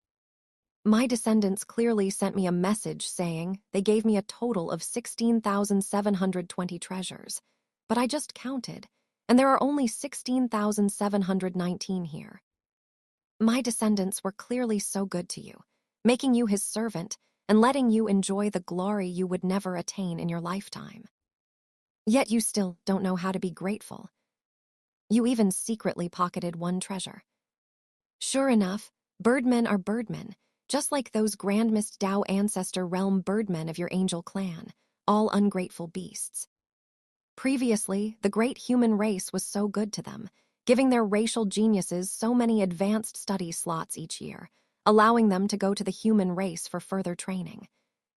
S1: My descendants clearly sent me a message saying they gave me a total of 16,720 treasures, but I just counted, and there are only 16,719 here. My descendants were clearly so good to you, making you his servant and letting you enjoy the glory you would never attain in your lifetime. Yet you still don't know how to be grateful. You even secretly pocketed one treasure. Sure enough, birdmen are birdmen, just like those Grandmist Dao Ancestor realm birdmen of your angel clan, all ungrateful beasts. Previously, the great human race was so good to them, giving their racial geniuses so many advanced study slots each year, allowing them to go to the human race for further training.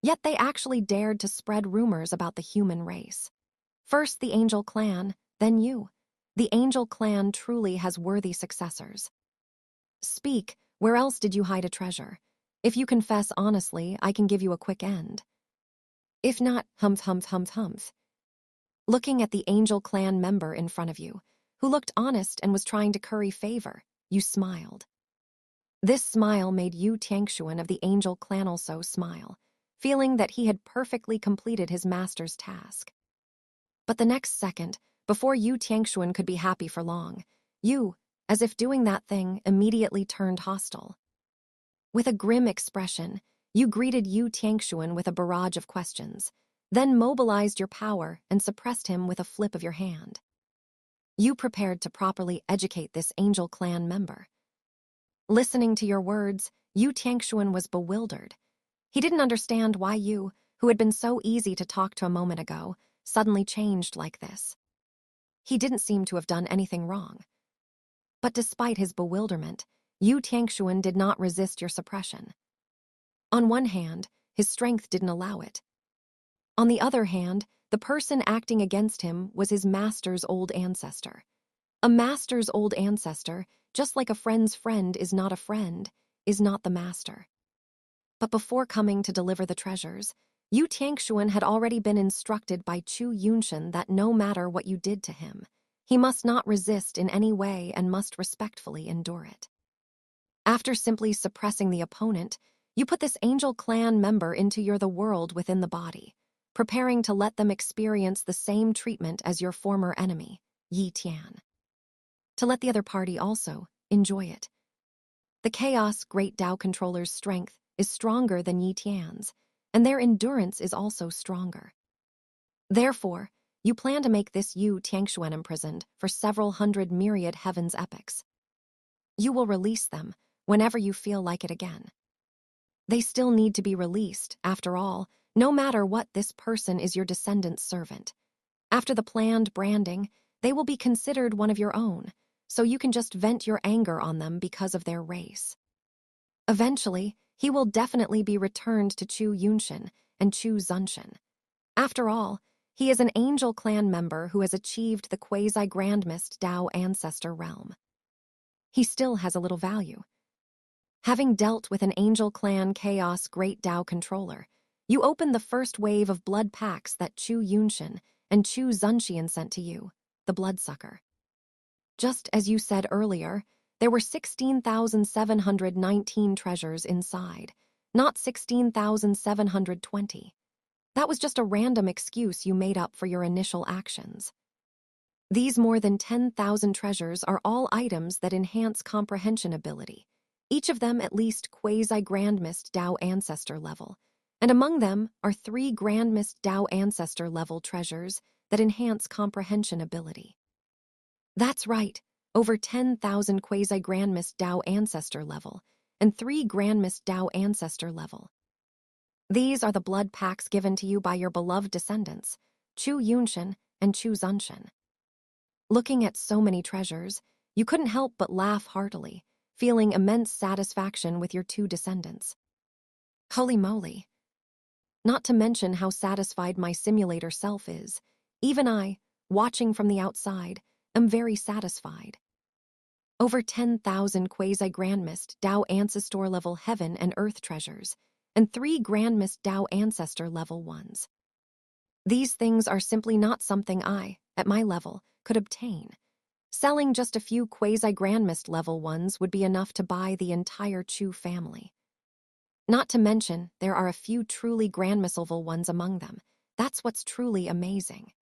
S1: Yet they actually dared to spread rumors about the human race. First the angel clan, then you. The angel clan truly has worthy successors. Speak, where else did you hide a treasure? If you confess honestly, I can give you a quick end. If not, humph. Looking at the angel clan member in front of you, who looked honest and was trying to curry favor, you smiled. This smile made Yu Tiangshuan of the angel clan also smile, feeling that he had perfectly completed his master's task. But the next second, before Yu Tiangshuan could be happy for long, you, as if doing that thing, immediately turned hostile. With a grim expression, you greeted Yu Tiangshuan with a barrage of questions, then mobilized your power and suppressed him with a flip of your hand. You prepared to properly educate this angel clan member. Listening to your words, Yu Tiangshuan was bewildered. He didn't understand why you, who had been so easy to talk to a moment ago, suddenly changed like this. He didn't seem to have done anything wrong. But despite his bewilderment, Yu Tiangshuan did not resist your suppression. On one hand, his strength didn't allow it. On the other hand, the person acting against him was his master's old ancestor. A master's old ancestor, just like a friend's friend is not a friend, is not the master. But before coming to deliver the treasures, Yu Tiangshuan had already been instructed by Chu Yunshan that no matter what you did to him, he must not resist in any way and must respectfully endure it. After simply suppressing the opponent, you put this angel clan member into the world within the body, preparing to let them experience the same treatment as your former enemy, Yi Tian. To let the other party also enjoy it. The Chaos Great Tao Controller's strength is stronger than Yi Tian's, and their endurance is also stronger. Therefore, you plan to make this Yu Tiangshuan imprisoned for several hundred myriad heavens epochs. You will release them whenever you feel like it again. They still need to be released, after all, no matter what. This person is your descendant's servant. After the planned branding, they will be considered one of your own, so you can just vent your anger on them because of their race. Eventually, he will definitely be returned to Chu Yunshan and Chu Zunshan. After all, he is an angel clan member who has achieved the quasi-grandmist Dao Ancestor realm. He still has a little value. Having dealt with an angel clan chaos great Dao controller, you open the first wave of blood packs that Chu Yunshan and Chu Zunshan sent to you, the bloodsucker. Just as you said earlier, there were 16,719 treasures inside, not 16,720. That was just a random excuse you made up for your initial actions. These more than 10,000 treasures are all items that enhance comprehension ability, each of them at least quasi-grandmist Dao Ancestor level, and among them are 3 grandmist Dao Ancestor level treasures that enhance comprehension ability. That's right, over 10,000 quasi-grandmist Dao Ancestor level and 3 grandmist Dao Ancestor level. These are the blood packs given to you by your beloved descendants, Chu Yunshan and Chu Zunshan. Looking at so many treasures, you couldn't help but laugh heartily, feeling immense satisfaction with your 2 descendants. Holy moly! Not to mention how satisfied my simulator self is. Even I, watching from the outside, am very satisfied. Over 10,000 quasi-Grandmist Tao Ancestor level Heaven and Earth treasures, and 3 Grandmist Tao Ancestor level ones. These things are simply not something I, at my level, could obtain. Selling just a few quasi-Grandmist level ones would be enough to buy the entire Chu family. Not to mention, there are a few truly Grandmist level ones among them. That's what's truly amazing.